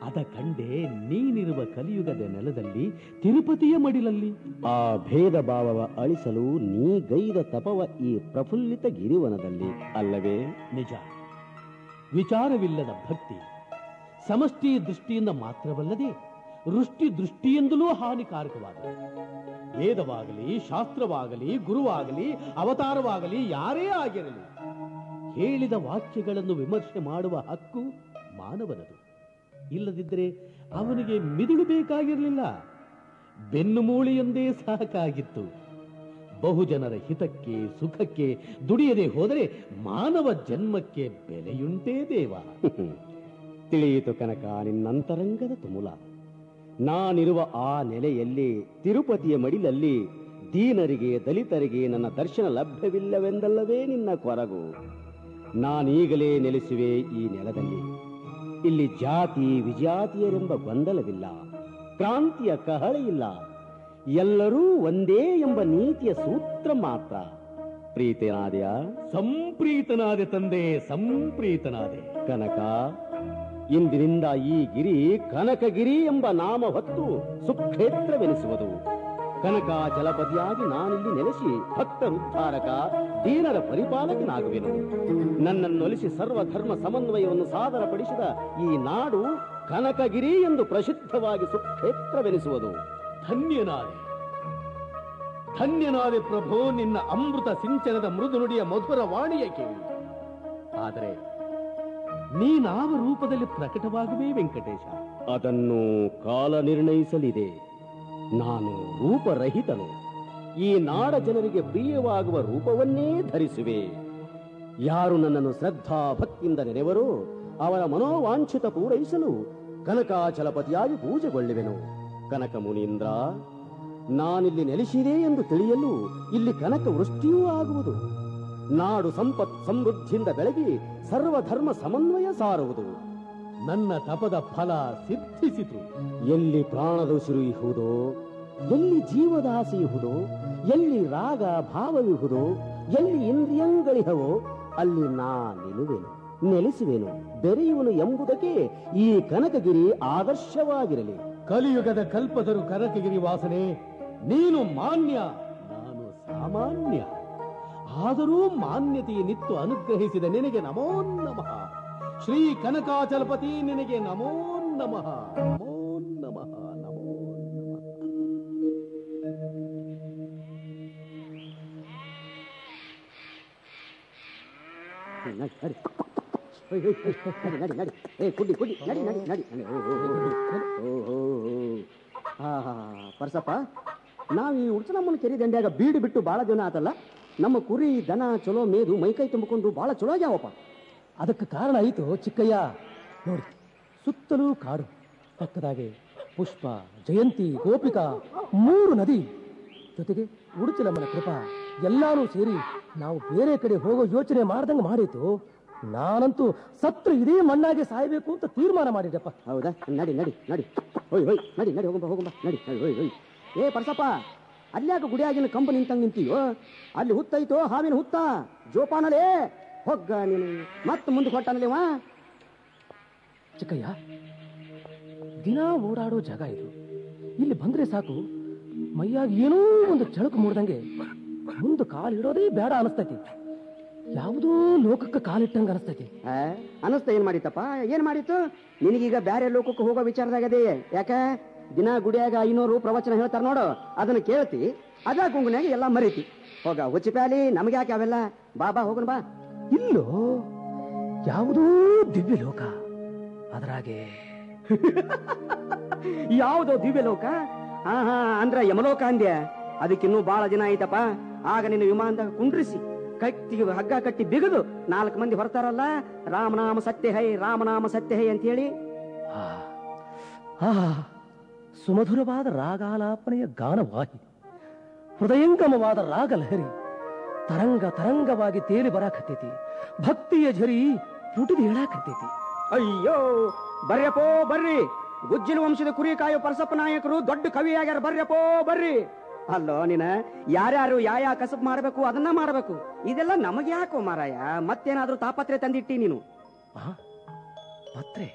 S1: ಅದ ಕಂಡೆ ನೀನಿರುವ ಕಲಿಯುಗದ ನೆಲದಲ್ಲಿ, ತಿರುಪತಿಯ ಮಡಿಲಲ್ಲಿ.
S2: ಆ ಭೇದ ಭಾವವ ಅಳಿಸಲು ನೀ ಗೈದ ತಪವ ಈ ಪ್ರಫುಲ್ಲಿತ ಗಿರಿವನದಲ್ಲಿ ಅಲ್ಲವೇ?
S1: ನಿಜ. ವಿಚಾರವಿಲ್ಲದ ಭಕ್ತಿ ಸಮಷ್ಟಿ ದೃಷ್ಟಿಯಿಂದ ಮಾತ್ರವಲ್ಲದೆ ವೃಷ್ಟಿ ದೃಷ್ಟಿಯಿಂದಲೂ ಹಾನಿಕಾರಕವಾದ. ವೇದವಾಗಲಿ, ಶಾಸ್ತ್ರವಾಗಲಿ, ಗುರುವಾಗಲಿ, ಅವತಾರವಾಗಲಿ, ಯಾರೇ ಆಗಿರಲಿ, ಹೇಳಿದ ವಾಕ್ಯಗಳನ್ನು ವಿಮರ್ಶೆ ಮಾಡುವ ಹಕ್ಕು ಮಾನವನದು. ಇಲ್ಲದಿದ್ದರೆ ಅವನಿಗೆ ಮಿದುಳು ಬೇಕಾಗಿರಲಿಲ್ಲ, ಬೆನ್ನು ಮೂಳೆಯೊಂದೇ ಸಾಕಾಗಿತ್ತು. ಬಹುಜನರ ಹಿತಕ್ಕೆ, ಸುಖಕ್ಕೆ ದುಡಿಯದೆ ಹೋದರೆ ಮಾನವ ಜನ್ಮಕ್ಕೆ ಬೆಲೆಯುಂಟೇ ದೇವ?
S2: ತಿಳಿಯಿತು ಕನಕ ನಿನ್ನಂತರಂಗದ ತುಮುಲ. ನಾನಿರುವ ಆ ನೆಲೆಯಲ್ಲಿ, ತಿರುಪತಿಯ ಮಡಿಲಲ್ಲಿ, ದೀನರಿಗೆ, ದಲಿತರಿಗೆ ನನ್ನ ದರ್ಶನ ಲಭ್ಯವಿಲ್ಲವೆಂದಲ್ಲವೇ ನಿನ್ನ ಕೊರಗು. ನಾನೀಗಲೇ ನೆಲೆಸುವೆ ಈ ನೆಲದಲ್ಲಿ. ಇಲ್ಲಿ ಜಾತಿ ವಿಜಾತಿಯರೆಂಬ ಗೊಂದಲವಿಲ್ಲ, ಕ್ರಾಂತಿಯ ಕಹಳೆಯಿಲ್ಲ. ಎಲ್ಲರೂ ಒಂದೇ ಎಂಬ ನೀತಿಯ ಸೂತ್ರ ಮಾತ್ರ. ಪ್ರೀತನಾದೆಯ?
S1: ಸಂಪ್ರೀತನಾದೆ ತಂದೆ, ಸಂಪ್ರೀತನಾದೆ.
S2: ಕನಕ, ಇಂದಿನಿಂದ ಈ ಗಿರಿ ಕನಕಗಿರಿ ಎಂಬ ನಾಮ ಹೊತ್ತು ಸುಕ್ಷೇತ್ರವೆನಿಸುವುದು. ಕನಕಾಚಲಪತಿಯಾಗಿ ನಾನಿಲ್ಲಿ ನೆಲೆಸಿ ಭಕ್ತರುದ್ಧಾರಕ, ದೀನರ ಪರಿಪಾಲಕನಾಗುವೆನು. ನನ್ನನ್ನೊಲಿಸಿ ಸರ್ವಧರ್ಮ ಸಮನ್ವಯವನ್ನು ಸಾದರಪಡಿಸಿದ ಈ ನಾಡು ಕನಕಗಿರಿ ಎಂದು ಪ್ರಸಿದ್ಧವಾಗಿ ಸುಕ್ಷೇತ್ರವೆನಿಸುವುದು.
S1: ಧನ್ಯನಾದೆ, ಧನ್ಯನಾದೆ ಪ್ರಭು, ನಿನ್ನ ಅಮೃತ ಸಿಂಚನದ ಮೃದು ನುಡಿಯ ಮಧುರ ವಾಣಿಯ ಕೇಳಿ. ಆದರೆ ನೀನಾವ ರೂಪದಲ್ಲಿ ಪ್ರಕಟವಾಗುವೆ ವೆಂಕಟೇಶ?
S2: ಅದನ್ನು ಕಾಲ ನಿರ್ಣಯಿಸಲಿದೆ. ನಾನು ರೂಪರಹಿತನು. ಈ ನಾಡ ಜನರಿಗೆ ಪ್ರಿಯವಾಗುವ ರೂಪವನ್ನೇ ಧರಿಸುವೆ. ಯಾರು ನನ್ನನ್ನು ಶ್ರದ್ಧಾ ಭಕ್ತಿಯಿಂದ ನೆನೆವರೋ ಅವರ ಮನೋವಾಂಛಿತ ಪೂರೈಸಲು ಕನಕಾಚಲಪತಿಯಾಗಿ ಪೂಜೆಗೊಳ್ಳುವೆನು. ಕನಕ ಮುನೀಂದ್ರ, ನಾನಿಲ್ಲಿ ನೆಲೆಸಿದೆ ಎಂದು ತಿಳಿಯಲು ಇಲ್ಲಿ ಕನಕ ವೃಷ್ಟಿಯೂ ಆಗುವುದು. ನಾಡು ಸಂಪತ್ ಸಮೃದ್ಧಿಯಿಂದ ಬೆಳಗಿ ಸರ್ವಧರ್ಮ ಸಮನ್ವಯ ಸಾರುವುದು.
S1: ನನ್ನ ತಪದ ಫಲ ಸಿದ್ಧಿಸಿತು.
S2: ಎಲ್ಲಿ ಪ್ರಾಣದೋಸಿರು ಇಹುದೋ, ಎಲ್ಲಿ ಜೀವದಾಸೆಯುವುದೋ, ಎಲ್ಲಿ ರಾಗ ಭಾವವಿಹುದೋ, ಎಲ್ಲಿ ಇಂದ್ರಿಯಗಳಿಹವೋ ಅಲ್ಲಿ ನಾ ನಿಲ್ಲುವೆನು, ನೆಲೆಸುವೆನು, ಬೆರೆಯುವನು ಎಂಬುದಕ್ಕೆ ಈ ಕನಕಗಿರಿ ಆದರ್ಶವಾಗಿರಲಿ.
S1: ಕಲಿಯುಗದ ಕಲ್ಪದರು ಕನಕಗಿರಿ ವಾಸನೆ. ನೀನು ಮಾನ್ಯ, ನಾನು ಸಾಮಾನ್ಯ. ಆದರೂ ಮಾನ್ಯತೆಯನ್ನಿತ್ತು ಅನುಗ್ರಹಿಸಿದ ನಿನಗೆ ನಮೋ ನಮಃ. ಶ್ರೀ ಕನಕಾಚಲಪತಿ ನಿನಗೆ ನಮೋ ನಮಃ, ನಮೋ ನಮಃ, ನಮೋ
S2: ಪರ್ಸಪ್ಪ, ನಾವ್ ಈ ಉಡ್ಚನಮ್ಮನ ಕೆರೆ ದಂಡ್ಯಾಗ ಬೀಡು ಬಿಟ್ಟು ಬಹಳ ಜನ ಆತಲ್ಲ. ನಮ್ಮ ಕುರಿ ದನ ಚಲೋ ಮೇದು ಮೈಕೈ ತುಂಬಿಕೊಂಡು ಬಹಳ ಚಲೋ ಆಗ್ಯಾವಪ್ಪ.
S1: ಅದಕ್ಕೆ ಕಾರಣ ಆಯಿತು ಚಿಕ್ಕಯ್ಯ. ನೋಡಿ, ಸುತ್ತಲೂ ಕಾಡು, ಪಕ್ಕದಾಗೆ ಪುಷ್ಪ, ಜಯಂತಿ, ಗೋಪಿಕಾ, 3 ನದಿ, ಜೊತೆಗೆ ಉಡುಚಲಮ್ಮನ ಕೃಪಾ ಎಲ್ಲಾನು ಸೇರಿ ನಾವು ಬೇರೆ ಕಡೆ ಹೋಗೋ ಯೋಚನೆ ಮಾಡ್ದಂಗೆ ಮಾಡಿತು.
S4: ನಾನಂತೂ ಸತ್ರ ಇದೇ ಮಣ್ಣಾಗೆ ಸಾಯಬೇಕು ಅಂತ ತೀರ್ಮಾನ ಮಾಡಿದೆಪ್ಪ.
S2: ಹೌದಾ? ನಡಿ ನಡಿ ನಡಿ, ಹೋಯ್ ಹೋಯ್, ನಡಿ ನಡಿ, ಹೋಗಂಬ ಹೋಗಂಬ, ನಡಿ ನಡಿ, ಹೋಯ್ ಹೋಯ್. ಏ ಪರಸಪ್ಪ, ಅಲ್ಯಾಕ ಗುಡಿಯಾಗಿನ ಕಂಬ ನಿಂತಂಗ್ ನಿಂತೀಯೋ? ಅಲ್ಲಿ ಹುತ್ತೈತೋ ಹಾವಿನ ಹುತ್ತ, ಜೋಪಾನಲೇ ಹೊಗ್ಗ ನೀನು. ಮತ್ತೆ ಮುಂದೆ ಕೊಟ್ಟಾನಲೇವಾ?
S4: ಚಿಕ್ಕಯ್ಯ, ದಿನ ಓಡಾಡೋ ಜಾಗ ಇದು. ಇಲ್ಲಿ ಬಂದ್ರೆ ಸಾಕು ಮೈಯಾಗ ಏನೋ ಒಂದು ಚಳಕು ಮೂಡ್ದಂಗೆ ಮುಂದೆ ಕಾಲಿಡೋದೇ ಬೇಡ ಅನಿಸ್ತೈತಿ. ಯಾವುದೋ ಲೋಕಕ್ಕೆ ಕಾಲಿಟ್ಟಂಗೆ ಅನಿಸ್ತೈತಿ.
S2: ಅನಸ್ತ ಏನ್ ಮಾಡಿತಪ್ಪ? ಏನ್ ಮಾಡಿತ್ತು ನಿನಗೀಗ ಬ್ಯಾರೆ ಲೋಕಕ್ಕೆ ಹೋಗೋ ವಿಚಾರದಾಗದೆ? ಯಾಕ ದಿನ ಗುಡಿಯಾಗ 500 ಪ್ರವಚನ ಹೇಳ್ತಾರ ನೋಡು, ಅದನ್ನ ಕೇಳ್ತಿ, ಅದ ಗುಂಗುನ್ಯಾಗ ಎಲ್ಲ ಮರೀತಿ. ಹೋಗ ಹುಚ್ಚಿ ಪ್ಯಾಲಿ, ನಮ್ಗೆ ಯಾಕೆ ಅವೆಲ್ಲ? ಬಾ ಹೋಗೋಣ ಬಾ.
S4: ಇಲ್ಲೋ ಯಾವುದೋ ದಿವ್ಯ ಲೋಕ, ಅದರಾಗೆ
S2: ಯಾವುದೋ ದಿವ್ಯ ಲೋಕ? ಹಾ ಅಂದ್ರ ಯಮಲೋಕ ಅಂದ್ಯ? ಅದಕ್ಕಿನ್ನೂ ಬಹಳ ದಿನ ಆಯ್ತಪ್ಪ. ಆಗ ನಿನ್ನ ವಿಮಾನದಾಗ ಕುಂಡ್ರಿಸಿ ಕಟ್ಟಿಗೆ ಹಗ್ಗ ಕಟ್ಟಿ ಬಿಗದು 4 ಮಂದಿ ಹೊರತಾರಲ್ಲ, ರಾಮನಾಮ ಸತ್ಯ ಹೈ, ರಾಮನಾಮ ಸತ್ಯ ಹೈ ಅಂತ ಹೇಳಿ.
S4: ಸುಮಧುರವಾದ ರಾಗಾಲಾಪನೆಯ ಗಾನವಾಹಿ, ಹೃದಯಂಗಮವಾದ ರಾಗಲಹರಿ ತರಂಗ ತರಂಗವಾಗಿ ತೇಲಿ ಬರಾಕತ್ತೈತಿ. ಭಕ್ತಿಯ ಝರಿ ಪುಟಿದು ಹೇಳಾಕತ್ತೈತಿ.
S2: ಅಯ್ಯೋ ಬರ್ಯಪ್ಪೋ ಬರ್ರಿ, ಗುಜ್ಜಿನ ವಂಶದ ಕುರಿ ಕಾಯೋ ಪರಸಪ್ಪ ನಾಯಕರು ದೊಡ್ಡ ಕವಿಯಾಗ್ಯಾರ, ಬರ್ಯಪ್ಪೋ ಬರ್ರಿ. ಅಲ್ಲೋ ನೀನ ಯಾರ್ಯಾರು ಯಾವ ಕಸಬ್ ಮಾಡ್ಬೇಕು ಅದನ್ನ ಮಾಡ್ಬೇಕು, ಇದೆಲ್ಲ ನಮಗೆ ಯಾಕೋ ಮಾರಾಯ? ಮತ್ತೇನಾದ್ರೂ ತಾಪತ್ರೆ ತಂದಿಟ್ಟಿ ನೀನು?
S4: ಪತ್ರೆ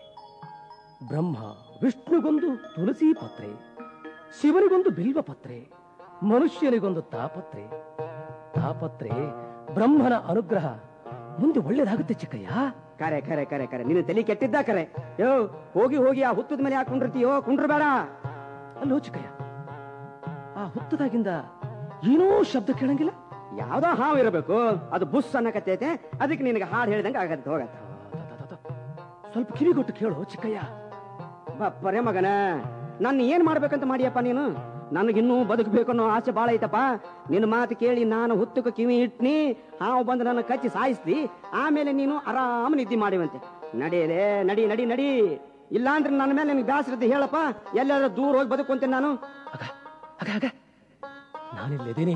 S4: ಬ್ರಹ್ಮ ವಿಷ್ಣುಗೊಂದು ತುಳಸಿ ಪತ್ರೆ, ಶಿವನಿಗೊಂದು ಬಿಲ್ವ ಪತ್ರೆ, ಮನುಷ್ಯನಿಗೊಂದು ತಾಪತ್ರೆ. ತಾಪತ್ರೆ ಬ್ರಹ್ಮನ ಅನುಗ್ರಹ, ಮುಂದೆ ಒಳ್ಳೇದಾಗುತ್ತೆ ಚಿಕ್ಕಯ್ಯ.
S2: ಕರೆ ಕರೆ ಕರೆ ಕರೆ, ನೀನು ತಲೆ ಕೆಟ್ಟಿದ್ದ ಕರೆ. ಯೋ ಹೋಗಿ ಹೋಗಿ ಆ ಹುತ್ತದ ಮೇಲೆ ಯಾಕೆ ಕುಂಡಿರ್ತೀಯೋ? ಕುಂಡ್ರ ಬೇಡ.
S4: ಅಲ್ಲೋ ಚಿಕ್ಕಯ್ಯ, ಆ ಹುತ್ತದಾಗಿಂದ ಏನೋ ಶಬ್ದ ಕೇಳಂಗಿಲ್ಲ?
S2: ಯಾವ್ದೋ ಹಾವು ಇರಬೇಕು, ಅದು ಬುಸ್ ಅನ್ನಕತ್ತೈತೆ, ಅದಕ್ಕೆ ನಿನಗೆ ಹಾಡು ಹೇಳ್ದಂಗೆ ಆಗತ್ತೆ. ಹೋಗತ್ತ
S4: ಸ್ವಲ್ಪ ಕಿವಿಗೊಟ್ಟು ಕೇಳು ಚಿಕ್ಕಯ್ಯ.
S2: ಬಪ್ಪರೇ ಮಗನ, ನನ್ನ ಏನ್ ಮಾಡ್ಬೇಕಂತ ಮಾಡಿಯಪ್ಪ ನೀನು? ನನಗಿನ್ನೂ ಬದುಕಬೇಕು ಅನ್ನೋ ಆಸೆ ಬಾಳ ಐತಪ್ಪ. ನಿನ್ನ ಮಾತು ಕೇಳಿ ನಾನು ಹುತ್ತಕ್ಕೆ ಕಿವಿ ಇಟ್ನಿ, ಹಾವು ಬಂದು ನನ್ನ ಕಚ್ಚಿ ಸಾಯಿಸ್ತಿ, ಆಮೇಲೆ ನೀನು ಆರಾಮ ನಿದ್ದೆ ಮಾಡಿವಂತೆ. ನಡಿಯಲೇ, ನಡಿ ನಡಿ ನಡಿ. ಇಲ್ಲ ಅಂದ್ರೆ ನನ್ನ ಮೇಲೆ ನಿನ್ಗೆ ಬ್ಯಾಸರದ್ದು ಹೇಳಪ್ಪ, ಎಲ್ಲಾದ್ರೂ ದೂರ ಹೋಗಿ ಬದುಕೊಂತೇನೆ ನಾನು.
S4: ನಾನಿಲ್ಲೇದೀನಿ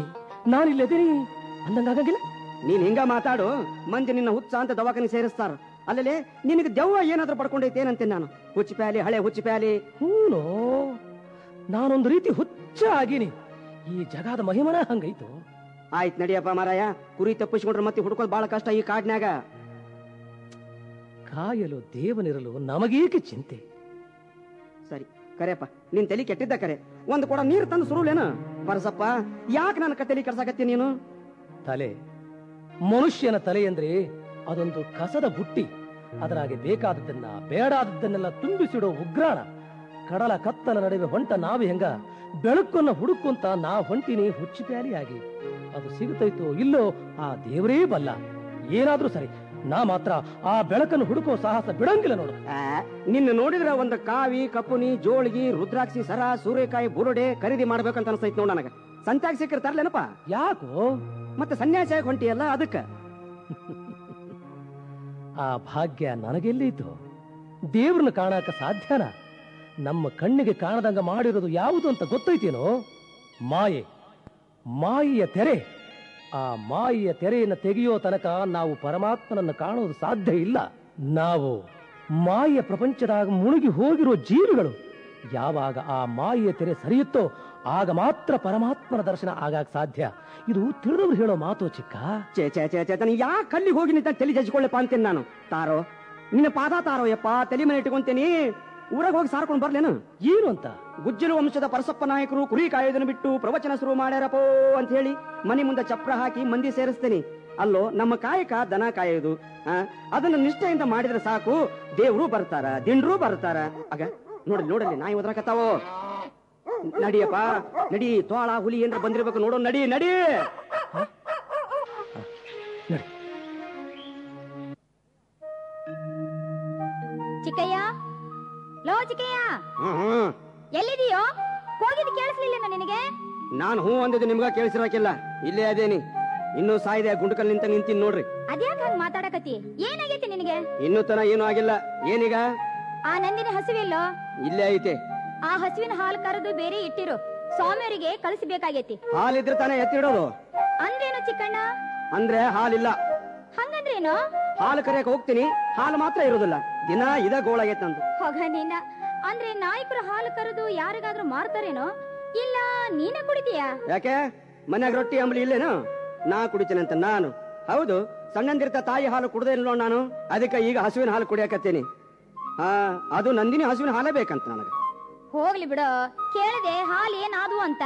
S4: ಅಂದಂಗಾಗಂಗಿಲ್ಲ.
S2: ನೀನ್ ಹಿಂಗ ಮಾತಾಡು, ಮಂದಿ ನಿನ್ನ ಹುಚ್ಚ ಅಂತ ದವಾಖಾನೆ ಸೇರಿಸ್ತಾರ. ಅಲ್ಲೇ ನಿನಗೆ ದೆವ್ವ ಏನಾದ್ರೂ ಪಡ್ಕೊಂಡೈತೇನಂತೆ ನಾನು? ಹುಚ್ಚಿ ಪ್ಯಾಲಿ, ಹಳೆ ಹುಚ್ಚಿ ಪ್ಯಾಲಿ.
S4: ಹೂನೋ, ನಾನೊಂದು ರೀತಿ ಹುಚ್ಚ ಆಗೀನಿ. ಈ ಜಗದ ಮಹಿಮನ ಹಂಗೈತು.
S2: ಆಯ್ತು ನಡಿಯಪ್ಪ ಮಾರಾಯ, ಕುರಿ ತಪ್ಪಿಸ್ಕೊಂಡ್ರೆ ಮತ್ತೆ ಹುಡ್ಕೋದ್ ಬಹಳ ಕಷ್ಟ ಈ ಕಾಡ್ನ್ಯಾಗ.
S4: ಕಾಯಲು ದೇವನಿರಲು ನಮಗೇಕೆ ಚಿಂತೆ?
S2: ಸರಿ ಕರೆಯಪ್ಪ, ನಿನ್ ತಲೆ ಕೆಟ್ಟಿದ್ದ ಕರೆ. ಒಂದು ಕೊಡ ನೀರು ತಂದು ಸುರುಲೇನು? ಪರಸಪ್ಪ, ಯಾಕೆ ನನ್ನ ತಲೆ ಕೆಡ್ಸಾಕತ್ತಿ ನೀನು?
S4: ತಲೆ, ಮನುಷ್ಯನ ತಲೆ ಅಂದ್ರೆ ಅದೊಂದು ಕಸದ ಬುಟ್ಟಿ. ಅದರಾಗೆ ಬೇಕಾದದ್ದನ್ನ ಬೇಡಾದದ್ದನ್ನೆಲ್ಲ ತುಂಬಿಸಿಡೋ ಉಗ್ರಾಣ. ಕಡಲ ಕತ್ತಲ ನಡುವೆ ಹೊಂಟ ನಾವಿ ಹೆಂಗ ಬೆಳಕನ್ನ ಹುಡುಕೊಂತ ನಾ ಹೊಂಟಿನಿ ಹುಚ್ಚಿ ಪ್ಯಾಲಿಯಾಗಿ. ಅದು ಸಿಗುತ್ತೈತೋ ಇಲ್ಲೋ ಆ ದೇವರೇ ಬಲ್ಲ. ಏನಾದ್ರೂ ಸರಿ, ನಾ ಮಾತ್ರ ಆ ಬೆಳಕನ್ನು ಹುಡುಕೋ ಸಾಹಸ ಬಿಡಂಗಿಲ್ಲ ನೋಡು.
S2: ನಿನ್ನ ನೋಡಿದ್ರೆ ಒಂದು ಕಾವಿ, ಕಪುನಿ, ಜೋಳಿಗಿ, ರುದ್ರಾಕ್ಷಿ ಸರ, ಸೂರ್ಯಕಾಯಿ ಬುರುಡೆ ಖರೀದಿ ಮಾಡ್ಬೇಕಂತ ಅನ್ಸೈತಿ ನೋಡ ನನಗ. ಸಂತ್ಯಾಗ ಸಿಕ್ಕರೆ ತರ್ಲೇನಪ್ಪ?
S4: ಯಾಕೋ?
S2: ಮತ್ತೆ ಸನ್ಯಾಸಿಯಾಗಿ ಹೊಂಟಿಯಲ್ಲ ಅದಕ್ಕ.
S4: ಆ ಭಾಗ್ಯ ನನಗೆಲ್ಲಿತ್ತು? ದೇವ್ರನ್ನ ಕಾಣಾಕ ಸಾಧ್ಯನಾ? ನಮ್ಮ ಕಣ್ಣಿಗೆ ಕಾಣದಂಗ ಮಾಡಿರೋದು ಯಾವುದು ಅಂತ ಗೊತ್ತೈತೇನೋ? ಮಾಯೆ, ಮಾಯೆಯ ತೆರೆ. ಆ ಮಾಯೆಯ ತೆರೆಯನ್ನು ತೆಗೆಯೋ ತನಕ ನಾವು ಪರಮಾತ್ಮನನ್ನು ಕಾಣೋದು ಸಾಧ್ಯ ಇಲ್ಲ. ನಾವು ಮಾಯೆಯ ಪ್ರಪಂಚದಾಗ ಮುಳುಗಿ ಹೋಗಿರೋ ಜೀವಿಗಳು. ಯಾವಾಗ ಆ ಮಾಯೆಯ ತೆರೆ ಸರಿಯುತ್ತೋ ಆಗ ಮಾತ್ರ ಪರಮಾತ್ಮನ ದರ್ಶನ ಆಗಾಕ ಸಾಧ್ಯ. ಇದು ತಿಳಿದವ್ರು ಹೇಳೋ ಮಾತು ಚಿಕ್ಕ.
S2: ಚೇತನ, ಯಾಕೆ ಕಲ್ಲಿಗೆ ಹೋಗಿ ನಿಂತ ತಲೆ ಜಜ್ಕೊಳ್ಳಪ್ಪ ಅಂತೇನೆ ನಾನು. ತಾರೋ, ನಿನ್ನ ಪಾದ ತಾರೋ ಯಪ್ಪ, ತಲೆ ಮೇಲೆ ಇಟ್ಕೊಂತೇನಿ. ಊರಾಗ ಹೋಗಿ ಸಾರ್ಕೊಂಡು ಬರ್ಲೇನು?
S4: ಏನು ಅಂತ?
S2: ಗುಜ್ಜಲ ವಂಶದ ಪರಸಪ್ಪ ನಾಯಕರು ಕುರಿ ಕಾಯೋದನ್ನು ಬಿಟ್ಟು ಪ್ರವಚನ ಶುರು ಮಾಡ್ಯಾರಪ್ಪೋ ಅಂತ ಹೇಳಿ ಮನೆ ಮುಂದೆ ಚಪ್ರ ಹಾಕಿ ಮಂದಿ ಸೇರಿಸ್ತೇನೆ. ಅಲ್ಲೋ, ನಮ್ಮ ಕಾಯಕ ದನ ಕಾಯೋದು. ಅದನ್ನ ನಿಷ್ಠೆಯಿಂದ ಮಾಡಿದ್ರೆ ಸಾಕು, ದೇವ್ರು ಬರ್ತಾರ, ದಿಂಡ್ರು ಬರ್ತಾರ. ಆಗ ನೋಡಲಿ ನಾಯಿ ಒದರಾಕತ್ತಾವೋ. ನಡಿಯಪ್ಪ ನಡಿ, ತೋಳ ಹುಲಿ ಏನ್ರ ಬಂದಿರ್ಬೇಕು ನೋಡೋ. ನಡಿ ನಡಿ.
S3: ಚಿಕ್ಕಯ್ಯ, ಲೋ ಚಿಕ್ಕಯ್ಯ, ಎಲ್ಲಿದೀಯೋ? ಹೋಗಿದ್ದು ಕೇಳಿಸ್ಲಿಲ್ಲ ನಿನಗೆ?
S2: ನಾನು ಹೂ ಅಂದಿದ್ದು ನಿಮ್ಗ ಕೇಳಿಸಿರಾಕಿಲ್ಲ. ಇಲ್ಲೇ ಅದೇನಿ, ಇನ್ನೂ ಸಾಯಿದೆ ಗುಂಡಕಲ್ ನಿಂತೀನಿ ನೋಡ್ರಿ.
S3: ಅದ್ಯಾಕ ಹಂಗ ಮಾತಾಡಕತ್ತಿ? ಏನಾಗೈತಿ ನಿನಗೆ?
S2: ಇನ್ನೂ ತನ ಏನೂ ಆಗಿಲ್ಲ. ಏನೀಗ?
S3: ಆ ನಂದಿನ ಹಸುವಿಲ್ಲೋ?
S2: ಇಲ್ಲೇ ಐತೆ.
S3: ಆ ಹಸುವಿನ ಹಾಲು ಕರೆದು ಬೇರೆ ಇಟ್ಟಿರು, ಸ್ವಾಮಿಯವರಿಗೆ ಕಳಿಸಬೇಕಾಗೈತಿ.
S2: ಹಾಲಿದ್ರೆ ತಾನೇ ಎತ್ತಿಡೋದು.
S3: ಅಂದ್ರೇನು ಚಿಕ್ಕಣ್ಣ?
S2: ಅಂದ್ರೆ ಹಾಲಿಲ್ಲ.
S3: ಹಂಗಂದ್ರೇನು?
S2: ಹಾಲು ಕರೆಯಕ್ಕೆ ಹೋಗ್ತೀನಿ, ಹಾಲು ಮಾತ್ರ ಇರೋದಿಲ್ಲ. ದಿನ ಇದ ಗೋಳಾಗೈತೆ ನಂದು.
S3: ಹೋಗ ನೀನ. ಅಂದ್ರೆ ನಾಯಕರು ಹಾಲು ಕರೆದು ಯಾರಿಗಾದ್ರೂ ಮಾರ್ತಾರೇನೋ, ಇಲ್ಲ ನೀನೇ ಕುಡಿತೀಯಾ?
S2: ಯಾಕೆ ಮನ್ಯಾಗ ರೊಟ್ಟಿ ಅಂಬಲಿ ಇಲ್ಲೇನು? ನಾ ಕುಡಿತೀನಂತ ನಾನು. ಹೌದು, ಸಣ್ಣಂದಿರ್ತ ತಾಯಿ ಹಾಲು ಕುಡ್ದೇ ಇಲ್ಲೋ ನಾನು. ಅದಕ್ಕೆ ಈಗ ಹಸುವಿನ ಹಾಲು ಕುಡಿಯಕತ್ತೀನಿ. ಅದು ನಂದಿನಿ ಹಸುವಿನ ಹಾಲೇ ಬೇಕಂತ ನನಗೆ.
S3: ಹೋಗ್ಲಿ ಬಿಡು, ಕೇಳಿದೆ ಹಾಲು ಏನಾದ್ವು ಅಂತ.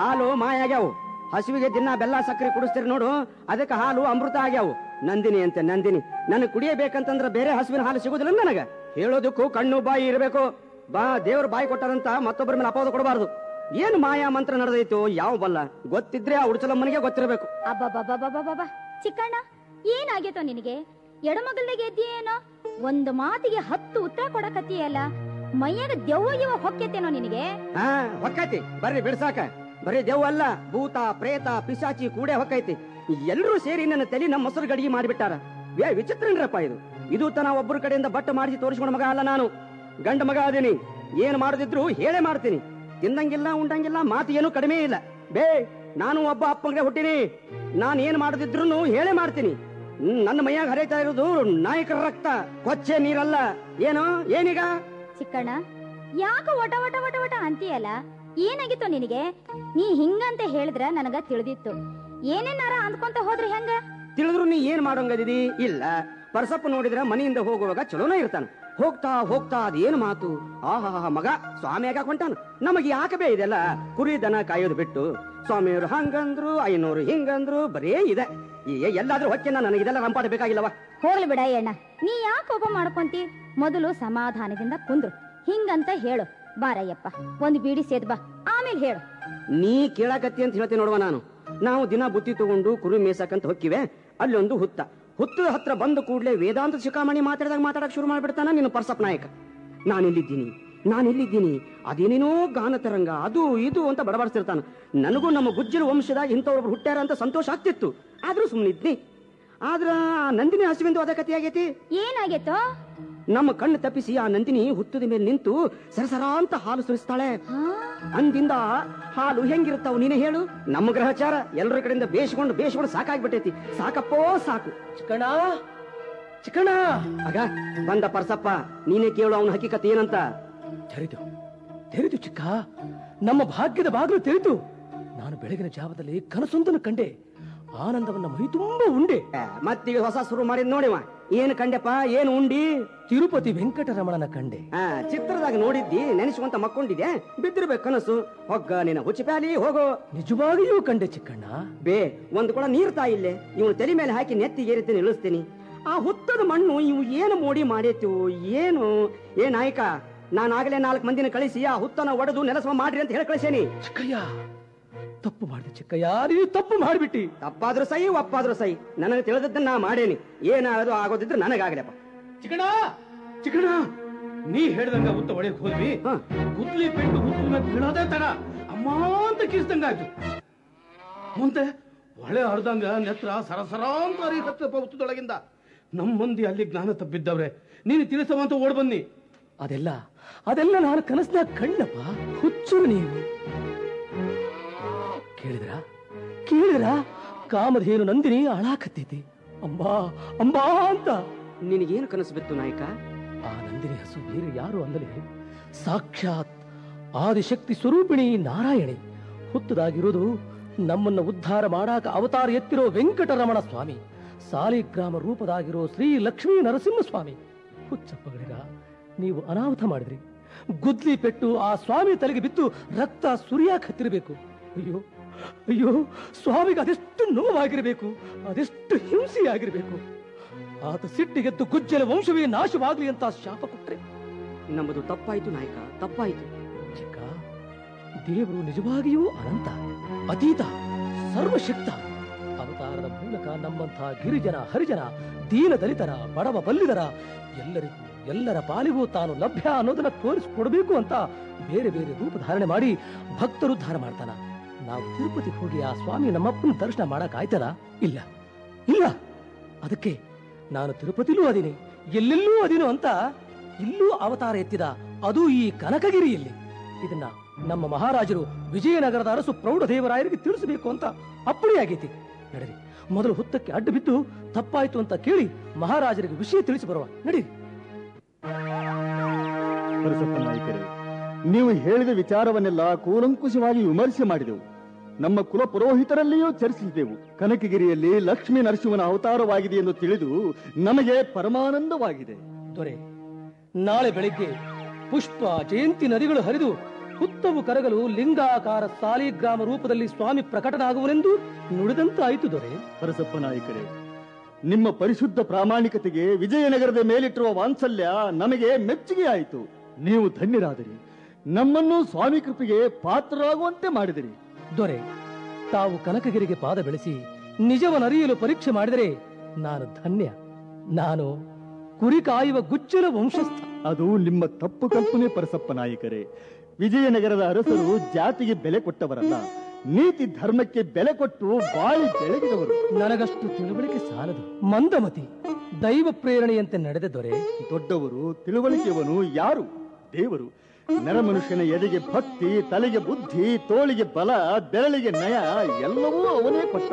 S2: ಹಾಲು ಮಾಯ ಆಗ್ಯಾವು. ಹಸುವಿಗೆ ದಿನ ಬೆಲ್ಲ ಸಕ್ಕರೆ ಕುಡಿಸ್ತೀರಿ ನೋಡು, ಅದಕ್ಕೆ ಹಾಲು ಅಮೃತ ಆಗ್ಯಾವು. ನಂದಿನಿ ಅಂತ ನಂದಿನಿ. ನನಗೆ ಕುಡಿಯಬೇಕಂತಂದ್ರೆ ಬೇರೆ ಹಸುವಿನ ಹಾಲು ಸಿಗುದಿಲ್ಲ ನನಗೆ. ಹೇಳೋದಕ್ಕೂ ಕಣ್ಣು ಬಾಯಿ ಇರಬೇಕು. ದೇವ್ರು ಬಾಯಿ ಕೊಟ್ಟಾರಂತ ಮತ್ತೊಬ್ಬರ ಮೇಲೆ ಅಪವಾದ ಕೊಡಬಾರ್ದು. ಏನು ಮಾಯಾ ಮಂತ್ರ ನಡೆದೈತೋ ಯಾವ ಬಲ್ಲ, ಗೊತ್ತಿದ್ರೆ ಆ ಉಡ್ಚಲಮ್ಮನಿಗೆ ಗೊತ್ತಿರಬೇಕು.
S3: ಅಬ್ಬಬ್ಬಬ್ಬಬ್ಬಬ್ಬ, ಚಿಕ್ಕಣ್ಣ ಏನಾಗೈತೋ ನಿನಗೆ? ಎಡಮಗಲ್ದಾಗ ಎದ್ದೀಯೇನೋ, ಒಂದು ಮಾತಿಗೆ 10 ಉತ್ತರ ಕೊಡಕತ್ತೀಯಲ್ಲ. ಮೈಯಾಗ ದೆವ್ವ ಇವ ಹೊಕ್ಕೇತೇನೋ ನಿನಗೆ?
S2: ಹೊಕ್ಕೈತಿ, ಬರ್ರಿ ಬಿಡ್ಸಾಕ. ಬರೀ ದೆವ್ವ ಅಲ್ಲ, ಭೂತ ಪ್ರೇತ ಪಿಶಾಚಿ ಕೂಡೆ ಹೊಕ್ಕೈತಿ. ಎಲ್ಲರೂ ಸೇರಿ ನನ್ನ ತಲೆ ನಮ್ಮ ಮೊಸರು ಗಡಿಗೆ ಮಾಡಿಬಿಟ್ಟಾರ. ವಿಚಿತ್ರನ್ರಪ್ಪ ಇದು. ಇದು ತನ ಒಬ್ಬರ ಕಡೆಯಿಂದ ಬಟ್ಟ ಮಾಡಿಸಿ ತೋರಿಸ್ಕೊಂಡ ಮಗ ಅಲ್ಲ ನಾನು. ಗಂಡ ಮಗ ಅದೀನಿ. ಏನ್ ಮಾಡದಿದ್ರು ಹೇಳೇ ಮಾಡ್ತೀನಿ. ತಿಂದಂಗಿಲ್ಲ ಉಂಡಂಗಿಲ್ಲ, ಮಾತು ಏನು ಕಡಿಮೆ ಇಲ್ಲ. ನಾನು ಒಬ್ಬ ಅಪ್ಪಂಗೆ ಹುಟ್ಟಿನಿ. ನಾನು ಏನ್ ಮಾಡದಿದ್ರು ಹೇಳೇ ಮಾಡ್ತೀನಿ. ನನ್ನ ಮೈಯಾಗ ಹರಿತಾ ಇರೋದು ನಾಯಕರ ರಕ್ತ, ಕೊಚ್ಚೆ ನೀರಲ್ಲ. ಏನೋ ಏನೀಗ?
S3: ಚಿಕ್ಕಣ್ಣ ಯಾಕ ಒಟ ಒಟ ಒಟ ಒಟ ಅಂತೀಯಲ್ಲ? ಏನಾಗಿತ್ತು ನಿನಗೆ? ನೀ ಹಿಂಗಂತ ಹೇಳಿದ್ರ ನನಗ ತಿಳಿದಿತ್ತು. ಏನೇನಾರ ಅಂದ್ಕೊಂತ ಹೋದ್ರೆ ಹೆಂಗ?
S2: ತಿಳಿದ್ರು ನೀ ಏನ್ ಮಾಡೋಂಗದಿದಿ? ಇಲ್ಲ, ಪರಸಪ್ಪ ನೋಡಿದ್ರ ಮನೆಯಿಂದ ಹೋಗುವಾಗ ಚಲೋನ ಇರ್ತಾನ. ಹೋಗ್ತಾ ಹೋಗ್ತಾ ಅದೇನು ಮಾತು, ಆಹಾ ಮಗ ಸ್ವಾಮಿಯಾಗ ಕೊಂಟಾನ. ನಮಗೆ ಯಾಕಬೇ ಇದೆಲ್ಲ? ಕುರಿ ದನ ಕಾಯೋದು ಬಿಟ್ಟು ಸ್ವಾಮಿಯವರು ಹಂಗಂದ್ರು, ಐನೂರು ಹಿಂಗಂದ್ರು, ಬರೇ ಇದೆ. ಎಲ್ಲಾದ್ರೂ ಹೊಕ್ಕೆ ನನಗೆ ಇದೆಲ್ಲ ರಂಪಾಟ ಬೇಕಾಗಿಲ್ಲವ.
S3: ಹೋಗ್ಲಿ ಬಿಡ ಅಣ್ಣ, ನೀ ಯಾಕೆ ಕೋಪ ಮಾಡ್ಕೊಂತಿ? ಮೊದಲು ಸಮಾಧಾನದಿಂದ ಕುಂದ್ರು. ಹಿಂಗಂತ ಹೇಳು. ಬಾರಯ್ಯಪ್ಪ, ಒಂದು ಬೀಡಿ ಸೇದ್ ಬಾ, ಆಮೇಲೆ ಹೇಳು.
S2: ನೀ ಕೇಳಾಕತ್ತಿ ಅಂತ ಹೇಳ್ತೀನಿ ನೋಡುವ. ನಾವು ದಿನ ಬುತ್ತಿ ತಗೊಂಡು ಕುರಿ ಮೇಸಕಂತ ಹೊಕ್ಕಿವೆ. ಅಲ್ಲೊಂದು ಹುತ್ತದ ಹತ್ರ ಬಂದ ಕೂಡಲೇ ವೇದಾಂತ ಶಿಖಾಮಣಿ ಮಾತಾಡಕ್ ಶುರು ಮಾಡ್ಬಿಡ್ತಾನ ನಿನ್ನ ಪರಸಪ್ಪ ನಾಯಕ. ನಾನಿಲ್ಲಿದ್ದೀನಿ ಅದೇನೇನೋ ಗಾನ ತರಂಗ, ಅದು ಇದು ಅಂತ ಬಡಬಡಿಸ್ತಿರ್ತಾನ. ನನಗೂ ನಮ್ಮ ಗುಜ್ಜರ ವಂಶದಾಗ ಇಂಥವ್ರೊಬ್ರು ಹುಟ್ಟ್ಯಾರ ಅಂತ ಸಂತೋಷ ಆಗ್ತಿತ್ತು. ಆದ್ರೂ ಸುಮ್ಮನಿದ್ನಿ. ಆದ್ರ ನಂದಿನಿ ಹಸುವಿಂದು ಅದ ಕಥೆ ಆಗೈತಿ.
S3: ಏನಾಗೈತೋ?
S2: ನಮ್ಮ ಕಣ್ಣು ತಪ್ಪಿಸಿ ಆ ನಂದಿನಿ ಹುತ್ತದ ಮೇಲೆ ನಿಂತು ಸರಸರ ಅಂತ ಹಾಲು ಸುರಿಸ್ತಾಳೆ. ಅಂದಿಂದ ಹಾಲು ಹೆಂಗಿರುತ್ತಾವ ನೀನೇ ಹೇಳು? ನಮ್ಮ ಗ್ರಹಚಾರ ಎಲ್ಲರ ಕಡೆಯಿಂದ ಬೇಯಿಸ್ಕೊಂಡು ಸಾಕಾಗ್ಬಿಟ್ಟೈತಿ. ಸಾಕಪ್ಪೋ ಸಾಕು.
S4: ಚಿಕ್ಕಣ್ಣ
S2: ಆಗ ಬಂದ ಪರಸಪ್ಪ, ನೀನೇ ಕೇಳು ಅವನ ಹಕ್ಕಿಕತೆ ಏನಂತ.
S4: ತೆರೆದು ಚಿಕ್ಕ, ನಮ್ಮ ಭಾಗ್ಯದ ಬಾಗಿಲು ತೆರೆದು. ನಾನು ಬೆಳಗಿನ ಜಾವದಲ್ಲಿ ಕನಸೊಂದನ್ನು ಕಂಡೆ. ಆನಂದವನ್ನ ಮೈ ತುಂಬ ಉಂಡೆ.
S2: ಮತ್ತೀಗ ಹೊಸ ಶುರು ಮಾಡಿದ್ ನೋಡಿವ. ಏನು ಕಂಡೆಪ್ಪ? ಏನು ಉಂಡಿ?
S4: ತಿರುಪತಿ ವೆಂಕಟರಮಣನ ಕಂಡೆ.
S2: ಚಿತ್ರದಾಗ ನೋಡಿದ್ದಿ, ನೆನೆಸುವಂತ ಮಕ್ಕೊಂಡಿದೆ. ಬಿದ್ದಿರ್ಬೇಕು ಕನಸು. ಹೊಗ್ಗ ನಿನ್ನ ಹುಚ್ಚಿಪ್ಯಾಲಿ ಹೋಗೋ.
S4: ನಿಜವಾಗಿಯೂ ಕಂಡೆ ಚಿಕ್ಕಣ್ಣ.
S2: ಒಂದು ಕೂಡ ನೀರ್ ತಾಯಿಲ್ಲೇ. ಇವನು ತಲೆ ಮೇಲೆ ಹಾಕಿ ನೆತ್ತಿಗೇರಿತೀನಿ, ಇಳಿಸ್ತೀನಿ. ಆ ಹುತ್ತದ ಮಣ್ಣು ಇವು ಏನು ಮೋಡಿ ಮಾಡೇತು ಏನು? ನಾಯಕ, ನಾನಾಗಲೇ 4 ಮಂದಿನ ಕಳಿಸಿ ಆ ಹುತ್ತನ ಒಡೆದು ನೆಲಸಮ ಮಾಡ್ರಿ ಅಂತ ಹೇಳಿ ಕಳಿಸೇನಿ.
S4: ಚಿಕ್ಕಯ್ಯ, ತಪ್ಪು ಮಾಡಿದೆ ಚಿಕ್ಕಯ್ಯ, ನೀವು ತಪ್ಪು ಮಾಡಿಬಿಟ್ಟಿ.
S2: ತಪ್ಪಾದ್ರೂ ಸೈ, ಒಪ್ಪಾದ್ರೂ ಸೈ, ನನಗೆ ತಿಳಿದದ್ದನ್ನ ನಾ ಮಾಡೇನಿ. ಏನಾದ್ರು ಆಗೋದಿದ್ರೆ ನನಗಾಗಲಪ್ಪ.
S1: ಚಿಕ್ಕಣ್ಣ, ನೀ ಹೇಳ್ದಂಗ ಹುತ್ತ ಒಡೆಯಕ್ ಹೋದ್ವಿ. ಗುದ್ಲಿ ಪೆಟ್ಟು ಹುತ್ತದ ಬೀಳೋದೇ ತಡ ಅಮ್ಮ ಅಂತ ಕಿಸ್ದಂಗಾಯ್ತು. ಮುಂದೆ ಹೊಳೆ ಹರಿದಂಗ ನೆತ್ರ ಸರಸರ ಅಂತ ಹರಿಯಕತ್ತಪ್ಪ ಹುತ್ತದೊಳಗಿಂದ. ನಮ್ಮ ಮಂದಿ ಅಲ್ಲಿ ಜ್ಞಾನ ತಪ್ಪಿದ್ದವ್ರೆ. ನೀನು ತಿಳಿಸವಂತ ಓಡ್ ಬನ್ನಿ.
S4: ಅದೆಲ್ಲ ನಾನು ಕನಸ್ನಾಗ ಕಂಡಪ್ಪ. ಹುಚ್ಚರು ನೀವು. ಕೇಳಿದ್ರ ಕಾಮಧೇನು ನಂದಿನಿ ಅಳಾಕತ್ತೈತಿ, ಅಂಬಾ ಅಂಬಾ ಅಂತ.
S2: ನಿನಗೇನು ಕನಸು ಬಿತ್ತು ನಾಯಕ?
S4: ಆ ನಂದಿನಿ ಹಸು ಬೇರೆ ಯಾರು ಅಂದಲೇ ಸಾಕ್ಷಾತ್ ಆದಿಶಕ್ತಿ ಸ್ವರೂಪಿಣಿ ನಾರಾಯಣಿ. ಹುತ್ತದಾಗಿರೋದು ನಮ್ಮನ್ನ ಉದ್ಧಾರ ಮಾಡಾಕ ಅವತಾರ ಎತ್ತಿರೋ ವೆಂಕಟರಮಣ ಸ್ವಾಮಿ, ಸಾಲಿಗ್ರಾಮ ರೂಪದಾಗಿರೋ ಶ್ರೀ ಲಕ್ಷ್ಮೀ ನರಸಿಂಹ ಸ್ವಾಮಿ. ಹುಚ್ಚಪ್ಪಗಳಿಗ ನೀವು ಅನಾಹುತ ಮಾಡಿದ್ರಿ. ಗುದ್ಲಿ ಪೆಟ್ಟು ಆ ಸ್ವಾಮಿ ತಲೆಗೆ ಬಿತ್ತು ರಕ್ತ ಸುರಿಯಾಕ ಹತ್ತಿರಬೇಕು. ಅಯ್ಯೋ ಸ್ವಾಮಿಗೆ ಅದೆಷ್ಟು ನೋವಾಗಿರಬೇಕು, ಅದೆಷ್ಟು ಹಿಂಸೆಯಾಗಿರ್ಬೇಕು. ಆತ ಸಿಟ್ಟಿಗೆದ್ದು ಗುಜ್ಜಲ ವಂಶವೇ ನಾಶವಾಗ್ಲಿ ಅಂತ ಶಾಪ ಕೊಟ್ರೆ
S2: ನಮ್ಮದು ತಪ್ಪಾಯ್ತು ನಾಯಕ, ತಪ್ಪಾಯ್ತು.
S4: ಚಿಕ್ಕ, ದೇವರು ನಿಜವಾಗಿಯೂ ಅನಂತ, ಅತೀತ, ಸರ್ವಶಕ್ತ. ಅವತಾರದ ಮೂಲಕ ನಮ್ಮಂಥ ಗಿರಿಜನ, ಹರಿಜನ, ದೀನ ದಲಿತರ, ಬಡವ ಬಲ್ಲಿದರ ಎಲ್ಲರ ಪಾಲಿಗೂ ತಾನು ಲಭ್ಯ ಅನ್ನೋದನ್ನ ತೋರಿಸಿಕೊಡ್ಬೇಕು ಅಂತ ಬೇರೆ ಬೇರೆ ರೂಪ ಧಾರಣೆ ಮಾಡಿ ಭಕ್ತರುದ್ಧಾರ ಮಾಡ್ತಾನ. ನಾವು ತಿರುಪತಿಗೆ ಹೋಗಿ ಆ ಸ್ವಾಮಿ ನಮ್ಮಪ್ಪನ ದರ್ಶನ ಮಾಡಕ್ ಆಯ್ತದ? ಇಲ್ಲ. ಅದಕ್ಕೆ ನಾನು ತಿರುಪತಿಲೂ ಅದೀನಿ, ಎಲ್ಲೆಲ್ಲೂ ಅದೀನು ಅಂತ ಇಲ್ಲೂ ಅವತಾರ ಎತ್ತಿದ, ಅದು ಈ ಕನಕಗಿರಿಯಲ್ಲಿ. ಇದನ್ನ ನಮ್ಮ ಮಹಾರಾಜರು ವಿಜಯನಗರದ ಅರಸು ಪ್ರೌಢದೇವರಾಯರಿಗೆ ತಿಳಿಸಬೇಕು ಅಂತ ಅಪ್ಪಣೆ ಆಗೈತಿ. ನಡೀರಿ, ಮೊದಲು ಹುತ್ತಕ್ಕೆ ಅಡ್ಡ ಬಿದ್ದು ತಪ್ಪಾಯ್ತು ಅಂತ ಕೇಳಿ ಮಹಾರಾಜರಿಗೆ ವಿಷಯ ತಿಳಿಸಿ ಬರುವ. ನಡೀರಿ.
S5: ಪರಸಪ್ಪ ನಾಯಕರೇ, ನೀವು ಹೇಳಿದ ವಿಚಾರವನ್ನೆಲ್ಲ ಕೂಲಂಕುಷವಾಗಿ ವಿಮರ್ಶೆ ಮಾಡಿದೆವು. ನಮ್ಮ ಕುಲ ಪುರೋಹಿತರಲ್ಲಿಯೂ ಚರ್ಚಿಸಿದೆವು. ಕನಕಗಿರಿಯಲ್ಲಿ ಲಕ್ಷ್ಮೀ ನರಸಿಂಹನ ಅವತಾರವಾಗಿದೆ ಎಂದು ತಿಳಿದು ನಮಗೆ ಪರಮಾನಂದವಾಗಿದೆ.
S4: ದೊರೆ, ನಾಳೆ ಬೆಳಿಗ್ಗೆ ಪುಷ್ಪ ಜಯಂತಿ ನದಿಗಳು ಹರಿದು ಹುತ್ತವು ಕರಗಲು ಲಿಂಗಾಕಾರ ಸಾಲಿಗ್ರಾಮ ರೂಪದಲ್ಲಿ ಸ್ವಾಮಿ ಪ್ರಕಟನಾಗುವನೆಂದು ನುಡಿದಂತಾಯಿತು ದೊರೆ.
S5: ಪರಸಪ್ಪ ನಾಯಕರೇ, ನಿಮ್ಮ ಪರಿಶುದ್ಧ ಪ್ರಾಮಾಣಿಕತೆಗೆ ವಿಜಯನಗರದ ಮೇಲಿಟ್ಟಿರುವ ವಾತ್ಸಲ್ಯ ನಮಗೆ ಮೆಚ್ಚುಗೆ ಆಯಿತು. ನೀವು ಧನ್ಯರಾದಿರಿ. ನಮ್ಮನ್ನು ಸ್ವಾಮಿ ಕೃಪೆಗೆ ಪಾತ್ರರಾಗುವಂತೆ ಮಾಡಿದಿರಿ.
S4: ದೊರೆ, ತಾವು ಕನಕಗಿರಿಗೆ ಪಾದ ಬೆಳೆಸಿ ನಿಜವನ್ನರಿಯಲು ಪರೀಕ್ಷೆ ಮಾಡಿದರೆ ನಾನು ಧನ್ಯ. ನಾನು ಕುರಿ ಕಾಯುವ ಗುಚ್ಚಲ ವಂಶಸ್ಥ.
S5: ಅದು ನಿಮ್ಮ ತಪ್ಪು ಕಲ್ಪನೆ ಪರಸಪ್ಪ ನಾಯಕರೇ. ವಿಜಯನಗರದ ಅರಸರು ಜಾತಿಗೆ ಬೆಲೆ ಕೊಟ್ಟವರಲ್ಲ, ನೀತಿ ಧರ್ಮಕ್ಕೆ ಬೆಲೆ ಕೊಟ್ಟು ಬಾಳಿ ಬೆಳಗಿದವರು.
S4: ನನಗಷ್ಟು ತಿಳುವಳಿಕೆ ಸಾಲದು. ಮಂದಮತಿ, ದೈವ ಪ್ರೇರಣೆಯಂತೆ ನಡೆದ ದೊರೆ.
S5: ದೊಡ್ಡವರು ತಿಳುವಳಿಕೆಯವನು ಯಾರು? ದೇವರು. ನರಮನುಷ್ಯನ ಎದೆಗೆ ಭಕ್ತಿ, ತಲೆಗೆ ಬುದ್ಧಿ, ತೋಳಿಗೆ ಬಲ, ಬೆರಳಿಗೆ ನಯ ಎಲ್ಲವೂ ಅವನೇ ಕೊಟ್ಟ.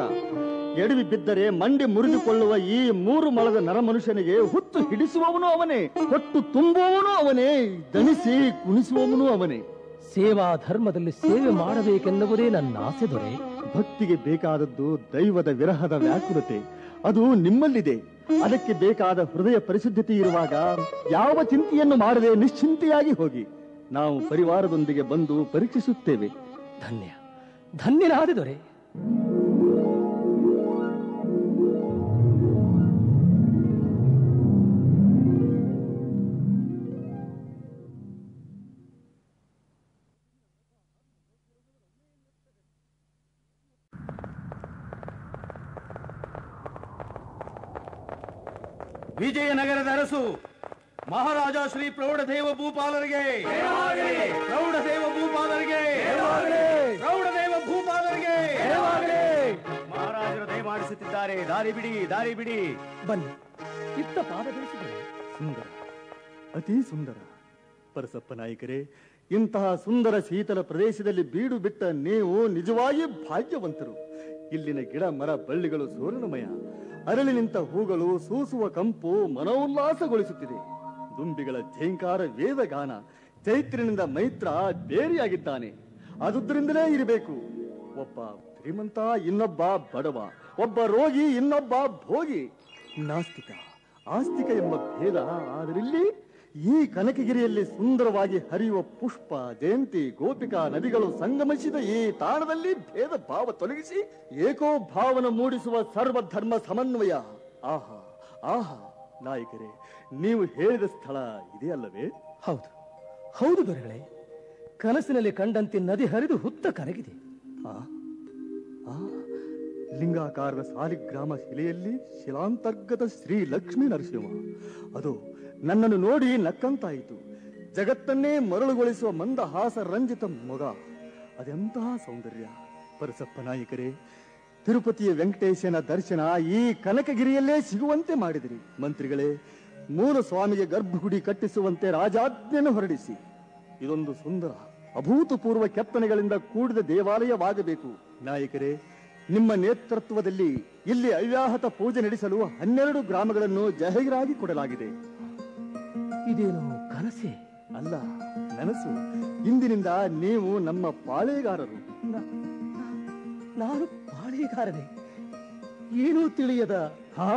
S5: ಎಡವಿ ಬಿದ್ದರೆ ಮಂಡಿ ಮುರಿದುಕೊಳ್ಳುವ ಈ 3 ಮೊಳದ ನರಮನುಷ್ಯನಿಗೆ ಹುತ್ತು ಹಿಡಿಸುವವನು ಅವನೇ, ಕೊಟ್ಟು ತುಂಬುವವನು ಅವನೇ, ದಣಿಸಿ ಕುಣಿಸುವವನು ಅವನೇ.
S4: ಸೇವಾ ಧರ್ಮದಲ್ಲಿ ಸೇವೆ ಮಾಡಬೇಕೆನ್ನುವುದೇ ನನ್ನ ಆಸೆ ದೊರೆ.
S5: ಭಕ್ತಿಗೆ ಬೇಕಾದದ್ದು ದೈವದ ವಿರಹದ ವ್ಯಾಕುಲತೆ. ಅದು ನಿಮ್ಮಲ್ಲಿದೆ. ಅದಕ್ಕೆ ಬೇಕಾದ ಹೃದಯ ಪರಿಶುದ್ಧತೆ ಇರುವಾಗ ಯಾವ ಚಿಂತೆಯನ್ನು ಮಾಡದೆ ನಿಶ್ಚಿಂತೆಯಾಗಿ ಹೋಗಿ. ನಾವು ಪರಿವಾರದೊಂದಿಗೆ ಬಂದು ಪರೀಕ್ಷಿಸುತ್ತೇವೆ.
S4: ಧನ್ಯನಾದ ದೊರೆ.
S1: ವಿಜಯನಗರದ ಅರಸು ಮಹಾರಾಜ ಶ್ರೀ ಪ್ರೌಢದೇವ ಭೂಪಾಲರಿಗೆ, ಪ್ರೌಢದೇವ ಭೂಪಾಲರಿಗೆ, ಪ್ರೌಢದೇವ ಭೂಪಾಲರಿಗೆ ಮಹಾರಾಜರು ದಯಮಾಡಿಸುತ್ತಿದ್ದಾರೆ. ದಾರಿ ಬಿಡಿ, ದಾರಿ ಬಿಡಿ.
S4: ಬನ್ನಿ, ಇತ್ತ ಪಾದ ಬೆಳೆಸಿದರೆ.
S5: ಸುಂದರ, ಅತಿ ಸುಂದರ. ಪರಸಪ್ಪ ನಾಯಕರೇ, ಇಂತಹ ಸುಂದರ ಶೀತಲ ಪ್ರದೇಶದಲ್ಲಿ ಬೀಡು ಬಿಟ್ಟ ನೀವು ನಿಜವಾಗಿ ಭಾಗ್ಯವಂತರು. ಇಲ್ಲಿನ ಗಿಡ ಮರ ಬಳ್ಳಿಗಳು ಸುವರ್ಣಮಯ. ಅರಳಿ ನಿಂತ ಹೂಗಳು ಸೂಸುವ ಕಂಪು ಮನೋಲ್ಲಾಸಗೊಳಿಸುತ್ತಿದೆ. ದುಂಬಿಗಳ ಝೇಂಕಾರ ವೇದಗಾನ. ಚೈತ್ರ್ಯನಿಂದ ಮೈತ್ರ ಬೇರೆಯಾಗಿದ್ದಾನೆ. ಅದುದರಿಂದಲೇ ಇರಬೇಕು. ಒಬ್ಬ ಶ್ರೀಮಂತ, ಇನ್ನೊಬ್ಬ ಬಡವ. ಒಬ್ಬ ರೋಗಿ, ಇನ್ನೊಬ್ಬ ಭೋಗಿ. ನಾಸ್ತಿಕ ಆಸ್ತಿಕ ಎಂಬ ಭೇದ. ಆದರಿಲ್ಲಿ ಈ ಕನಕಗಿರಿಯಲ್ಲಿ ಸುಂದರವಾಗಿ ಹರಿಯುವ ಪುಷ್ಪ ಜಯಂತಿ ಗೋಪಿಕಾ ನದಿಗಳು ಸಂಗಮಿಸಿದ ಈ ತಾಣದಲ್ಲಿ ಭೇದ ಭಾವ ತೊಲಗಿಸಿ ಏಕೋ ಭಾವನ ಮೂಡಿಸುವ ಸರ್ವಧರ್ಮ ಸಮನ್ವಯ. ಆಹಾ ಆಹಾ ನಾಯಕರೇ, ನೀವು ಹೇಳಿದ ಸ್ಥಳ ಇದೇ ಅಲ್ಲವೇ?
S4: ಹೌದು, ಹೌದು ದೊರೆಗಳೇ. ಕನಸಿನಲ್ಲಿ ಕಂಡಂತೆ ನದಿ ಹರಿದು ಹುತ್ತ ಕರಗಿದೆ.
S5: ಲಿಂಗಾಕಾರದ ಸಾಲಿಗ್ರಾಮ ಶಿಲೆಯಲ್ಲಿ ಶಿಲಾಂತರ್ಗತ ಶ್ರೀ ಲಕ್ಷ್ಮೀ ನರಸಿಂಹ. ಅದು ನನ್ನನ್ನು ನೋಡಿ ನಕ್ಕಂತಾಯಿತು. ಜಗತ್ತನ್ನೇ ಮರಳುಗೊಳಿಸುವ ಮಂದಹಾಸ ರಂಜಿತ ಮೊಗ. ಅದೆಂತಹ ಸೌಂದರ್ಯ! ಪರಸಪ್ಪ ನಾಯಕರೇ, ತಿರುಪತಿಯ ವೆಂಕಟೇಶನ ದರ್ಶನ ಈ ಕನಕಗಿರಿಯಲ್ಲೇ ಸಿಗುವಂತೆ ಮಾಡಿದಿರಿ. ಮಂತ್ರಿಗಳೇ, ಮೂಲ ಸ್ವಾಮಿಗೆ ಗರ್ಭಗುಡಿ ಕಟ್ಟಿಸುವಂತೆ ರಾಜಾಜ್ಞೆಯನ್ನು ಹೊರಡಿಸಿ. ಇದೊಂದು ಸುಂದರ ಅಭೂತಪೂರ್ವ ಕೆತ್ತನೆಗಳಿಂದ ಕೂಡಿದ ದೇವಾಲಯವಾಗಬೇಕು. ನಾಯಕರೇ, ನಿಮ್ಮ ನೇತೃತ್ವದಲ್ಲಿ ಇಲ್ಲಿ ಅವ್ಯಾಹತ ಪೂಜೆ ನಡೆಸಲು 12 ಗ್ರಾಮಗಳನ್ನು ಜಾಹೀರಾಗಿ ಕೊಡಲಾಗಿದೆ.
S4: ಇದೇನು ಕನಸೆ?
S5: ಅಲ್ಲ, ನನಸು. ಇಂದಿನಿಂದ ನೀವು ನಮ್ಮ ಪಾಳೆಗಾರರು.
S4: ನಾನು ಪಾಳೆಗಾರನೇ? ಏನೂ ತಿಳಿಯದ.
S5: ಹಾ,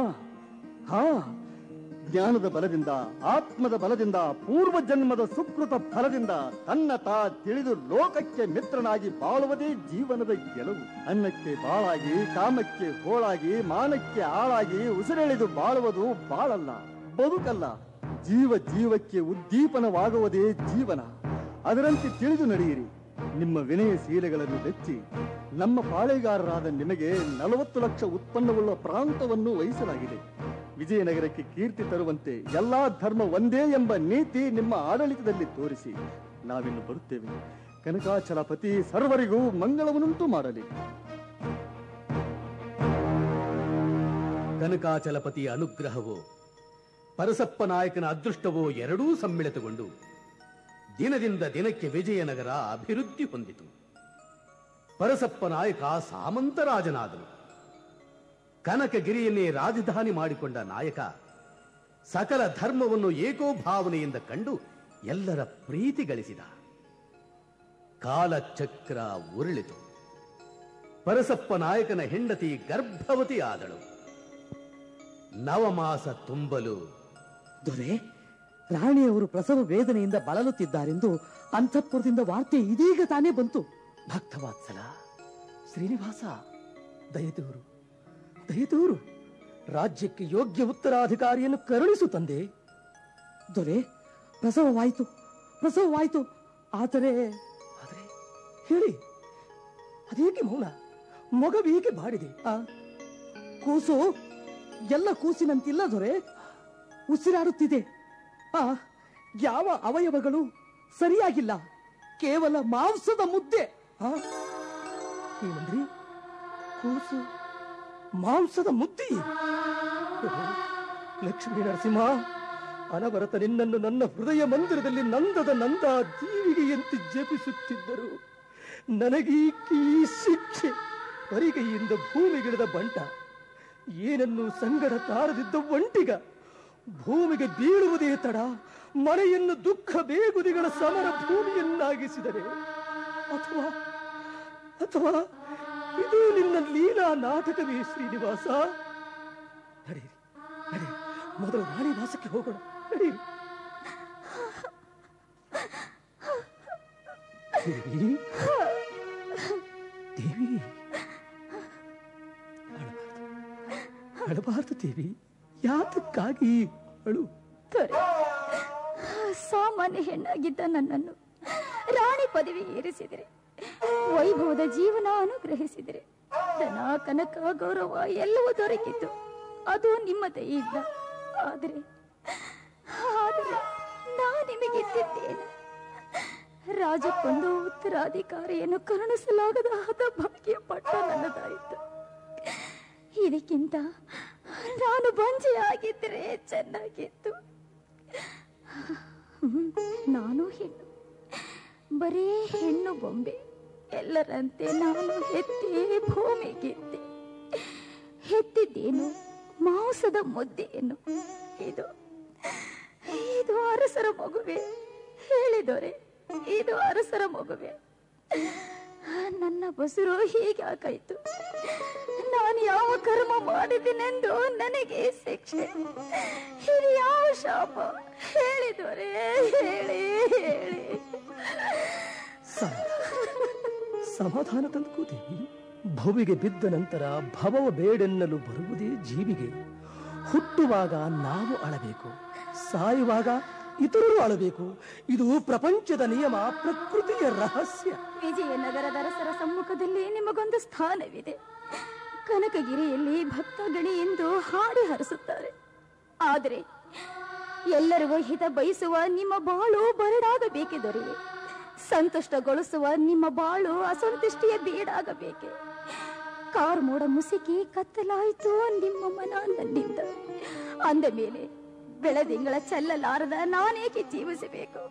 S5: ಜ್ಞಾನದ ಬಲದಿಂದ, ಆತ್ಮದ ಬಲದಿಂದ, ಪೂರ್ವ ಜನ್ಮದ ಸುಕೃತ ಫಲದಿಂದ ತನ್ನ ತಿಳಿದು ಲೋಕಕ್ಕೆ ಮಿತ್ರನಾಗಿ ಬಾಳುವುದೇ ಜೀವನದ ಗೆಲುವು. ಅನ್ನಕ್ಕೆ ಬಾಳಾಗಿ, ಕಾಮಕ್ಕೆ ಹೋಳಾಗಿ, ಮಾನಕ್ಕೆ ಆಳಾಗಿ ಉಸಿರೆಳೆದು ಬಾಳುವುದು ಬಾಳಲ್ಲ, ಬದುಕಲ್ಲ. ಜೀವಕ್ಕೆ ಉದ್ದೀಪನವಾಗುವುದೇ ಜೀವನ. ಅದರಂತೆ ತಿಳಿದು ನಡೆಯಿರಿ. ನಿಮ್ಮ ವಿನಯಶೀಲೆಗಳನ್ನು ಬೆಚ್ಚಿ ನಮ್ಮ ಪಾಳೆಗಾರರಾದ ನಿಮಗೆ 40 ಲಕ್ಷ ಉತ್ಪನ್ನವುಳ್ಳ ಪ್ರಾಂತವನ್ನು ವಹಿಸಲಾಗಿದೆ. ವಿಜಯನಗರಕ್ಕೆ ಕೀರ್ತಿ ತರುವಂತೆ ಎಲ್ಲಾ ಧರ್ಮ ಒಂದೇ ಎಂಬ ನೀತಿ ನಿಮ್ಮ ಆಡಳಿತದಲ್ಲಿ ತೋರಿಸಿ ನಾವಿನ್ನು ಬರುತ್ತೇವೆ. ಕನಕಾಚಲಪತಿ ಸರ್ವರಿಗೂ ಮಂಗಳವನ್ನುಂಟು ಮಾಡಲಿ.
S1: ಕನಕಾಚಲಪತಿಯ ಅನುಗ್ರಹವು ಪರಸಪ್ಪ ನಾಯಕನ ಅದೃಷ್ಟವೋ ಎರಡೂ ಸಮ್ಮಿಳಿತಗೊಂಡು ದಿನದಿಂದ ದಿನಕ್ಕೆ ವಿಜಯನಗರ ಅಭಿವೃದ್ಧಿ ಹೊಂದಿತು. ಪರಸಪ್ಪ ನಾಯಕ ಸಾಮಂತರಾಜನಾದನು. ಕನಕಗಿರಿಯನ್ನೇ ರಾಜಧಾನಿ ಮಾಡಿಕೊಂಡ ನಾಯಕ ಸಕಲ ಧರ್ಮವನ್ನು ಏಕೋಭಾವನೆಯಿಂದ ಕಂಡು ಎಲ್ಲರ ಪ್ರೀತಿ ಗಳಿಸಿದ. ಕಾಲಚಕ್ರ ಉರುಳಿತು. ಪರಸಪ್ಪ ನಾಯಕನ ಹೆಂಡತಿ ಗರ್ಭವತಿ ಆದಳು. ನವಮಾಸ ತುಂಬಲು
S6: ದೊರೆ, ರಾಣಿಯವರು ಪ್ರಸವ ವೇದನೆಯಿಂದ ಬಳಲುತ್ತಿದ್ದಾರೆಂದು ಅಂತಃಪುರದಿಂದ ವಾರ್ತೆ ಇದೀಗ ತಾನೇ ಬಂತು.
S4: ಭಕ್ತವಾತ್ಸಲ ಶ್ರೀನಿವಾಸ, ದಯದೂರು ದಯದೂರು, ರಾಜ್ಯಕ್ಕೆ ಯೋಗ್ಯ ಉತ್ತರಾಧಿಕಾರಿಯನ್ನು ಕರುಣಿಸು ತಂದೆ.
S6: ದೊರೆ, ಪ್ರಸವವಾಯಿತು. ಆದರೆ
S4: ಹೇಳಿ, ಅದೇಕೆ ಮೌನ? ಮಗವೇಕೆ ಬಾಡಿದೆ?
S6: ಕೂಸು ಎಲ್ಲ ಕೂಸಿನಂತಿಲ್ಲ ದೊರೆ, ಉಸಿರಾಡುತ್ತಿದೆ. ಯಾವ ಅವಯವಗಳು ಸರಿಯಾಗಿಲ್ಲ, ಕೇವಲ ಮಾಂಸದ ಮುದ್ದೆ.
S4: ಏನಂದ್ರಿ? ಕೂಸು ಮಾಂಸದ ಮುದ್ದೆ? ಲಕ್ಷ್ಮೀ ನರಸಿಂಹ, ಅನವರತ ನಿನ್ನನ್ನು ನನ್ನ ಹೃದಯ ಮಂದಿರದಲ್ಲಿ ನಂದದ ನಂದ ಜೀವಿಗೆಯಂತೆ ಜಪಿಸುತ್ತಿದ್ದರು. ನನಗೀ ಶಿಕ್ಷೆ. ಪರಿಗೈಯಿಂದ ಭೂಮಿಗಿಳಿದ ಬಂಟ, ಏನನ್ನು ಸಂಗಡ ತಾರದಿದ್ದ ಒಂಟಿಗ, ಭೂಮಿಗೆ ಬೀಳುವುದೇ ತಡ ಮನೆಯನ್ನು ದುಃಖ ಬೇಗುದಿಗಳ ಸಮರ ಭೂಮಿಯನ್ನಾಗಿಸಿದರೆ, ಅಥವಾ ಇದು ನಿನ್ನ ಲೀಲಾ ನಾಟಕವೇ ಶ್ರೀನಿವಾಸ? ನಡೆಯಿರಿ, ಮೊದಲು ರಾಣಿ ವಾಸಕ್ಕೆ ಹೋಗೋಣ. ನಡೆಯಿರಿ. ದೇವಿ, ಅಳಬಾರದು ದೇವಿ. ಯಾತಕ್ಕಾಗಿ ಅಳು?
S3: ಸಾಮಾನ್ಯ ಹೆಣ್ಣಾಗಿದ್ದ ನನ್ನನ್ನು ರಾಣಿ ಪದವಿ ಏರಿಸಿದರೆ, ವೈಭವದ ಜೀವನ ಅನುಗ್ರಹಿಸಿದರೆ, ಧನ ಕನಕ ಗೌರವ ಎಲ್ಲವೂ ದೊರಕಿತು. ಅದು ನಿಮ್ಮ ದಯೆಯಿಂದ. ಆದರೆ ನಾ ನಿಮಗಿದ್ದೇನೆ. ರಾಜಕ್ಕೊಂದು ಉತ್ತರಾಧಿಕಾರಿಯನ್ನು ಕರುಣಿಸಲಾಗದ ಹತಭಾಗ್ಯ ಪಟ್ಟ ನನ್ನದಾಯಿತು. ಇದಕ್ಕಿಂತ ನಾನು ಬಂಜೆಯಾಗಿದ್ದರೆ ಚೆನ್ನಾಗಿತ್ತು. ನಾನು ಹೆಣ್ಣು, ಬರೀ ಹೆಣ್ಣು ಬೊಂಬೆ. ಎಲ್ಲರಂತೆ ನಾನು ಭೂಮಿಗಿದ್ದೆ. ಹೆತ್ತಿದ್ದೇನು ಮಾಂಸದ ಮುದ್ದೆಯನ್ನು. ಇದು ಅರಸರ ಮಗುವೆ. ಹೇಳಿದೊರೆ, ಇದು ಅರಸರ ಮಗುವೆ. ನನ್ನ ಬಸುರು ಹೀಗಾಕಾಯ್ತು. ನಾನು ಯಾವ ಕರ್ಮ ಮಾಡಿದ್ದೀನೆಂದು ನನಗೆ ಶಿಕ್ಷೆ. ಇದು ಯಾವ ಶಾಪ? ಹೇಳಿದೊರೆ, ಹೇಳಿ.
S4: ಸಮಾಧಾನ ತಂದುಕೋ ದೇವಿ. ಭವಿಗೆ ಬಿದ್ದ ನಂತರ ಭವವ ಬೇಡೆನ್ನಲು ಬರುವುದೇ ಜೀವಿಗೆ. ಹುಟ್ಟುವಾಗ ನಾವು ಅಳಬೇಕು, ಸಾಯುವಾಗ ಇತರರು ಅಳಬೇಕು. ಇದು ಪ್ರಪಂಚದ ನಿಯಮ, ಪ್ರಕೃತಿಯ ರಹಸ್ಯ.
S3: ವಿಜಯನಗರದ ಅರಸರ ಸಮ್ಮುಖದಲ್ಲಿ ನಿಮಗೊಂದು ಸ್ಥಾನವಿದೆ. ಕನಕಗಿರಿಯಲ್ಲಿ ಭಕ್ತಗಣಿ ಎಂದು ಹಾಡಿ ಹರಿಸುತ್ತಾರೆ. ಆದರೆ ಎಲ್ಲರಿಗೂ ಹಿತ ಬಯಸುವ ನಿಮ್ಮ ಬಾಳು ಬರಡಾಗಬೇಕೆ ದೊರೆಯೇ? ಸಂತುಷ್ಟಗೊಳಿಸುವ ನಿಮ್ಮ ಬಾಳು ಅಸಂತುಷ್ಟಿಯ ಬೀಡಾಗಬೇಕೆ? ಕಾರ್ಮೋಡ ಮುಸುಕಿ ಕತ್ತಲಾಯಿತು ನಿಮ್ಮ ಮನ ನನ್ನಿಂದ. ಅಂದ ಮೇಲೆ ಬೆಳದಿಂಗಳ ಚೆಲ್ಲಲಾರದ ನಾನೇಕೆ ಜೀವಿಸಬೇಕು?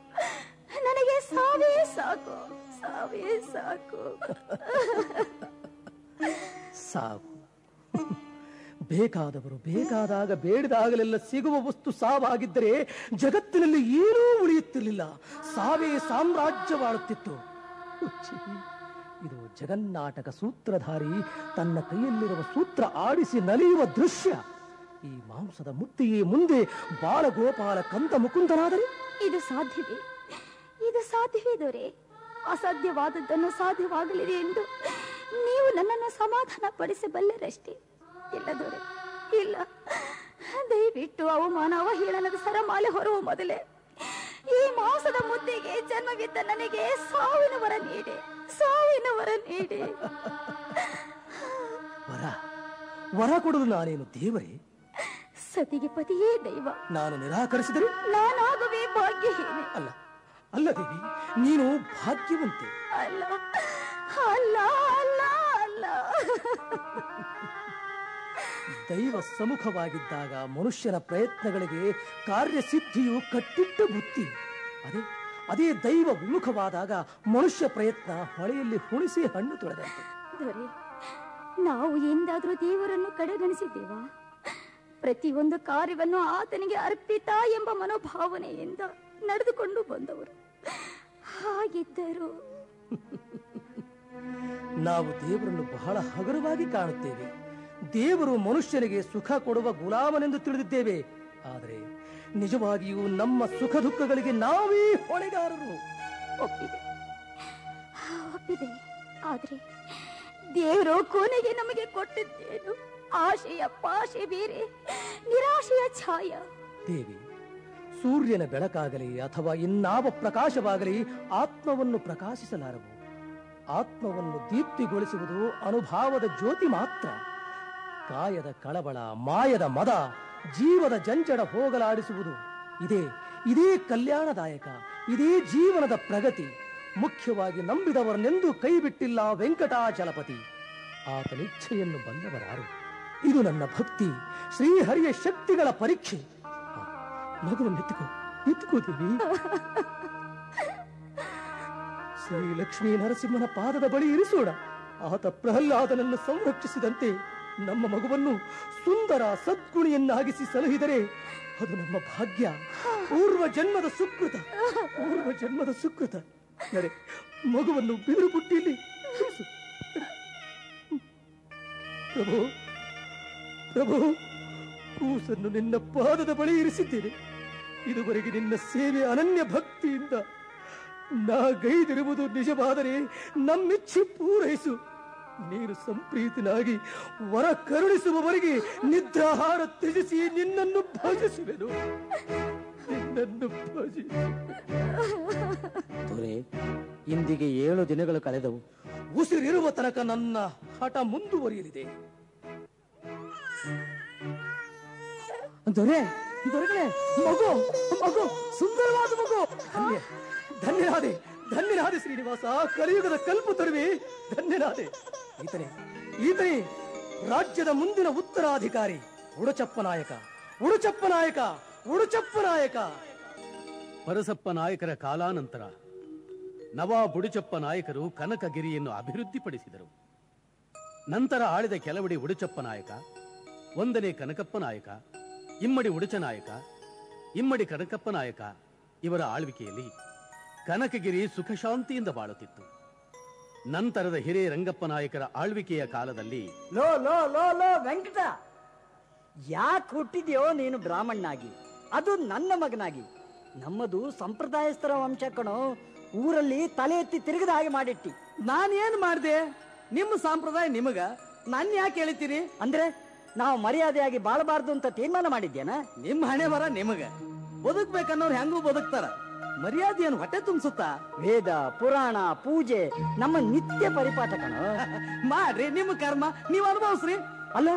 S3: ನನಗೆ ಸಾವೇ ಸಾಕು.
S4: ಸಾವು ಬೇಕಾದವರು ಬೇಕಾದಾಗ ಬೇಡದಾಗಲೆಲ್ಲ ಸಿಗುವ ವಸ್ತು ಸಾವಾಗಿದ್ದರೆ ಜಗತ್ತಿನಲ್ಲಿ ಏನೂ ಉಳಿಯುತ್ತಿರಲಿಲ್ಲ. ಸಾವೇ ಸಾಮ್ರಾಜ್ಯವಾಳುತ್ತಿತ್ತು. ಇದು ಜಗನ್ನಾಟಕ ಸೂತ್ರಧಾರಿ ತನ್ನ ಕೈಯಲ್ಲಿರುವ ಸೂತ್ರ ಆಡಿಸಿ ನಲಿಯುವ ದೃಶ್ಯ. ಈ ಮಾಂಸದ ಮುದ್ದೆಯೇ ಮುಂದೆ ಬಾಲಗೋಪಾಲ ಕಂದ ಮುಕುಂದನಾದರೆ
S3: ಇದು ಸಾಧ್ಯವೇ ದೊರೆ? ಅಸಾಧ್ಯವಾದದ್ದನ್ನು ಸಾಧ್ಯವಾಗಲಿದೆ ಎಂದು ನೀವು ನನ್ನನ್ನು ಸಮಾಧಾನ ಪಡಿಸಬಲ್ಲರಷ್ಟೇ. ಇಲ್ಲ ದೊರೆ, ಇಲ್ಲ. ದಯವಿಟ್ಟು ಅವಮಾನ ಅವಹೇಳನದ ಸರಮಾಲೆ ಹೊರುವ ಮೊದಲೇ ಈ ಮಾಂಸದ ಮುದ್ದೆಗೆ ಜನ್ಮವಿದ್ದ ನನಗೆ ಸಾವಿನ ವರ ನೀಡಿ.
S4: ವರ ಕೊಡಲು ನಾನೇನು ದೇವರೇ?
S3: ಸತಿಗೆ ಪತಿಯೇ ದೈವ.
S4: ನಾನು ನಿರಾಕರಿಸಿದರೆ
S3: ನಾನಾಗುವೆ ಭಾಗ್ಯಹೀನೆ.
S4: ಅಲ್ಲ ದೇವಿ, ನೀನು ಭಾಗ್ಯವಂತೆ.
S3: ಅಲ್ಲ.
S4: ದೈವ ಸಮ್ಮುಖವಾಗಿದ್ದಾಗ ಮನುಷ್ಯನ ಪ್ರಯತ್ನಗಳಿಗೆ ಕಾರ್ಯಸಿದ್ಧಿಯು ಕಟ್ಟಿಟ್ಟ ಬುತ್ತಿ. ಅದೇ ದೈವ ವಿಮುಖವಾದಾಗ ಮನುಷ್ಯ ಪ್ರಯತ್ನ ಹೊಳೆಯಲ್ಲಿ ಹುಣಿಸಿ ಹಣ್ಣು ತೊಳೆದಂತೆ.
S3: ದೊರೆ, ನಾವು ಎಂದಾದ್ರೂ ದೇವರನ್ನು ಕಡೆಗಣಿಸಿದ್ದೇವಾ? ಪ್ರತಿಯೊಂದು ಕಾರ್ಯವನ್ನು ಆತನಿಗೆ ಅರ್ಪಿತ ಎಂಬ ಮನೋಭಾವನೆಯಿಂದ ನಡೆದುಕೊಂಡು ಬಂದವರು. ಹಾಗಿದ್ದರು
S4: ನಾವು ದೇವರನ್ನು ಬಹಳ ಹಗುರವಾಗಿ ಕಾಣುತ್ತೇವೆ. ದೇವರು ಮನುಷ್ಯನಿಗೆ ಸುಖ ಕೊಡುವ ಗುಲಾಮನೆಂದು ತಿಳಿದಿದ್ದೇವೆ. ಆದರೆ ನಿಜವಾಗಿಯೂ ನಮ್ಮ ಸುಖ ದುಃಖಗಳಿಗೆ ನಾವೇ ಹೊಣೆಗಾರರು.
S3: ಒಪ್ಪಿದೆ. ಆದ್ರೆ ದೇವರು ಕೊನೆಗೆ ನಮಗೆ ಕೊಟ್ಟಿದ್ದೇನು? ಆಶೆಯ ಪಾಶೆ ಬೇರೆ, ನಿರಾಶೆಯ ಛಾಯ.
S4: ದೇವಿ, ಸೂರ್ಯನ ಬೆಳಕಾಗಲಿ ಅಥವಾ ಇನ್ನಾವ ಪ್ರಕಾಶವಾಗಲಿ ಆತ್ಮವನ್ನು ಪ್ರಕಾಶಿಸಲಾರವು. ಆತ್ಮವನ್ನು ದೀಪ್ತಿಗೊಳಿಸುವುದು ಅನುಭಾವದ ಜ್ಯೋತಿ ಮಾತ್ರ. ಕಾಯದ ಕಳವಳ, ಮಾಯದ ಮದ, ಜೀವದ ಜಂಜಡ ಹೋಗಲಾಡಿಸುವುದು ಇದೇ ಕಲ್ಯಾಣದಾಯಕ, ಇದೇ ಜೀವನದ ಪ್ರಗತಿ. ಮುಖ್ಯವಾಗಿ ನಂಬಿದವರನ್ನೆಂದೂ ಕೈ ಬಿಟ್ಟಿಲ್ಲ ವೆಂಕಟಾಚಲಪತಿ. ಆತನಿಚ್ಛೆಯನ್ನು ಬಲ್ಲವರಾರು. ಇದು ನನ್ನ ಭಕ್ತಿ, ಶ್ರೀಹರಿಯ ಶಕ್ತಿಗಳ ಪರೀಕ್ಷೆ. ಮಗುವನ್ನು ಎತ್ತುಕೋ ದೇವಿ. ಶ್ರೀ ಲಕ್ಷ್ಮೀ ನರಸಿಂಹನ ಪಾದದ ಬಳಿ ಇರಿಸೋಣ. ಆತ ಪ್ರಹ್ಲಾದನನ್ನು ಸಂರಕ್ಷಿಸಿದಂತೆ ನಮ್ಮ ಮಗುವನ್ನು ಸುಂದರ ಸದ್ಗುಣಿಯನ್ನಾಗಿಸಿ ಸಲಹಿದರೆ ಅದು ನಮ್ಮ ಭಾಗ್ಯ, ಪೂರ್ವ ಜನ್ಮದ ಸುಕೃತ. ನಡೆ, ಮಗುವನ್ನು ಬಿದಿರು ಬುಟ್ಟಿಯಲ್ಲಿ ಇರಿಸು. ಪ್ರಭು, ಕೂಸನ್ನು ನಿನ್ನ ಪಾದದ ಬಳಿ ಇರಿಸಿದ್ದೇನೆ. ಇದುವರೆಗೆ ನಿನ್ನ ಸೇವೆ ಅನನ್ಯ ಭಕ್ತಿಯಿಂದ ನಾ ಗೈದಿರುವುದು ನಿಜವಾದರೆ ನಮ್ಮಿಚ್ಛೆ ಪೂರೈಸು. ನೀನು ಸಂಪ್ರೀತನಾಗಿ ವರ ಕರುಣಿಸುವವರೆಗೆ ನಿದ್ರಾಹಾರ ತ್ಯಜಿಸಿ ನಿನ್ನನ್ನು ಭಜಿಸುವೆನು.
S2: ದೊರೆ, ಇಂದಿಗೆ 7 ದಿನಗಳು ಕಳೆದವು.
S4: ಉಸಿರಿರುವ ತನಕ ನನ್ನ ಹಠ ಮುಂದುವರಿಯಲಿದೆ.
S6: ದೊರೆಗಳೇ, ಮಗು ಸುಂದರವಾದ ಮಗು.
S4: ಧನ್ಯನಾದೆ ಶ್ರೀನಿವಾಸ, ಕಲಿಯುಗದ ಕಲ್ಪ ತರುವೆ. ಧನ್ಯನಾದೆ. ಈತನೇ ರಾಜ್ಯದ ಮುಂದಿನ ಉತ್ತರಾಧಿಕಾರಿ, ಉಡುಚಪ್ಪ ನಾಯಕ.
S1: ಪರಸಪ್ಪ ನಾಯಕರ ಕಾಲಾನಂತರ ನವಾಬ್ ಉಡುಚಪ್ಪ ನಾಯಕರು ಕನಕಗಿರಿಯನ್ನು ಅಭಿವೃದ್ಧಿಪಡಿಸಿದರು. ನಂತರ ಆಳಿದ ಕೆಲವಡಿ ಉಡುಚಪ್ಪ ನಾಯಕ, 1ನೇ ಕನಕಪ್ಪ ನಾಯಕ, ಇಮ್ಮಡಿ ಉಡುಚ ನಾಯಕ, ಇಮ್ಮಡಿ ಕನಕಪ್ಪ ನಾಯಕ ಇವರ ಆಳ್ವಿಕೆಯಲ್ಲಿ ಕನಕಗಿರಿ ಸುಖ ಶಾಂತಿಯಿಂದ ಬಾಳುತ್ತಿತ್ತು. ನಂತರದ ಹಿರಿಯ ರಂಗಪ್ಪ ನಾಯಕರ ಆಳ್ವಿಕೆಯ ಕಾಲದಲ್ಲಿ
S7: ಲೋ ವೆಂಕಟ, ಯಾಕೆ ಹುಟ್ಟಿದ್ಯೋ ನೀನು ಬ್ರಾಹ್ಮಣನಾಗಿ, ಅದು ನನ್ನ ಮಗನಾಗಿ? ನಮ್ಮದು ಸಂಪ್ರದಾಯಸ್ಥರ ವಂಶ ಕಣೋ. ಊರಲ್ಲಿ ತಲೆ ಎತ್ತಿ ತಿರುಗದ ಹಾಗೆ ಮಾಡಿಟ್ಟಿ.
S6: ನಾನೇನ್ ಮಾಡ್ದೆ? ನಿಮ್ಮ ಸಂಪ್ರದಾಯ ನಿಮಗ, ನಾನು ಯಾಕೆ ಹೇಳ್ತೀರಿ?
S7: ಅಂದ್ರೆ ನಾವು ಮರ್ಯಾದೆಯಾಗಿ ಬಾಳಬಾರ್ದು ಅಂತ ತೀರ್ಮಾನ ಮಾಡಿದ್ಯಾನ?
S6: ನಿಮ್ಮ ಹಣೆ ಬರ ನಿಮಗ. ಬದುಕ್ಬೇಕನ್ನೋರು ಹೆಂಗೂ ಬದುಕ್ತಾರ, ಮರ್ಯಾದೆಯನ್ನು ಹೊಟ್ಟೆ ತುಂಬಿಸುತ್ತಾ?
S7: ವೇದ ಪುರಾಣ ಪೂಜೆ ನಮ್ಮ ನಿತ್ಯ ಪರಿಪಾಠ ಕಣೋ.
S6: ಮಾಡ್ರಿ, ನಿಮ್ಮ ಕರ್ಮ ನೀವು ಅನುಭವಿಸ್ರಿ.
S7: ಅಲ್ಲ,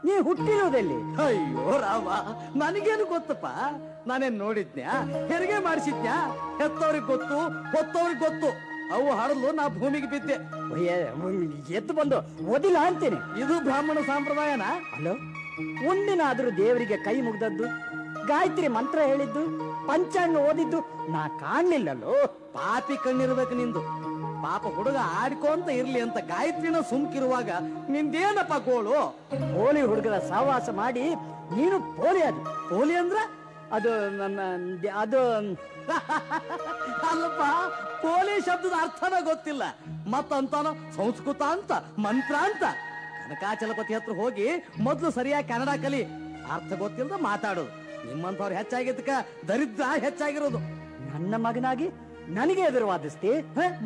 S7: ನೀ ಹುಟ್ಟಿರೋದೆಲ್ಲಿ?
S6: ಅಯ್ಯೋ ರಾಮ, ನನಗೇನು ಗೊತ್ತಪ್ಪ? ನಾನೇನ್ ನೋಡಿದ್ನ್ಯಾ? ಹೆರಿಗೆ ಮಾಡಿಸಿದ್ನ್ಯಾ? ಹೆತ್ತವ್ರಿಗೆ ಗೊತ್ತು, ಹೊತ್ತವ್ರಿಗೆ ಗೊತ್ತು. ಅವು ಹಡಲು ನಾ ಭೂಮಿಗೆ ಬಿದ್ದೆ.
S7: ಎದ್ದು ಬಂದು ಓದಿಲ್ಲ ಅಂತೀನಿ.
S6: ಇದು ಬ್ರಾಹ್ಮಣ ಸಂಪ್ರದಾಯನ?
S7: ಅಲ್ಲೋ, ಒಂದಿನಾದ್ರೂ ದೇವರಿಗೆ ಕೈ ಮುಗ್ದದ್ದು, ಗಾಯತ್ರಿ ಮಂತ್ರ ಹೇಳಿದ್ದು, ಪಂಚಾಂಗ ಓದಿದ್ದು ನಾ ಕಾಣ್ಲಿಲ್ಲಲ್ಲೋ.
S6: ಪಾಪಿ ಕಣ್ಣಿರ್ಬೇಕು ನಿಂದು. ಪಾಪ ಹುಡುಗ ಆಡ್ಕೊಂತ ಇರ್ಲಿ ಅಂತ ಗಾಯತ್ರಿನ ಸುಮ್ಕಿರುವಾಗ ನಿಂದೇನಪ್ಪ ಗೋಳು?
S7: ಪೋಲಿ ಹುಡುಗರ ಸಹವಾಸ ಮಾಡಿ ನೀನು ಪೋಲಿ. ಅದು
S6: ಪೋಲಿ ಅಂದ್ರ
S7: ಅದು ಅದು
S6: ಅಲ್ಲಪ್ಪ, ಪೋಲಿ ಶಬ್ದದ ಅರ್ಥನ ಗೊತ್ತಿಲ್ಲ ಮತ್ತಂತಾನ ಸಂಸ್ಕೃತ ಅಂತ, ಮಂತ್ರ ಅಂತ. ಕನಕಾಚಲಪತಿ ಹತ್ರ ಹೋಗಿ ಮೊದ್ಲು ಸರಿಯಾಗಿ ಕನ್ನಡ ಕಲಿ. ಅರ್ಥ ಗೊತ್ತಿಲ್ದ ಮಾತಾಡೋದು. ನಿಮ್ಮಂತವ್ರು ಹೆಚ್ಚಾಗಿದ್ದಕ್ಕ ದರಿದ್ರ ಹೆಚ್ಚಾಗಿರೋದು.
S7: ನನ್ನ ಮಗನಾಗಿ ನನಗೆ ಎದುರು ವಾದಿಸ್ತಿ?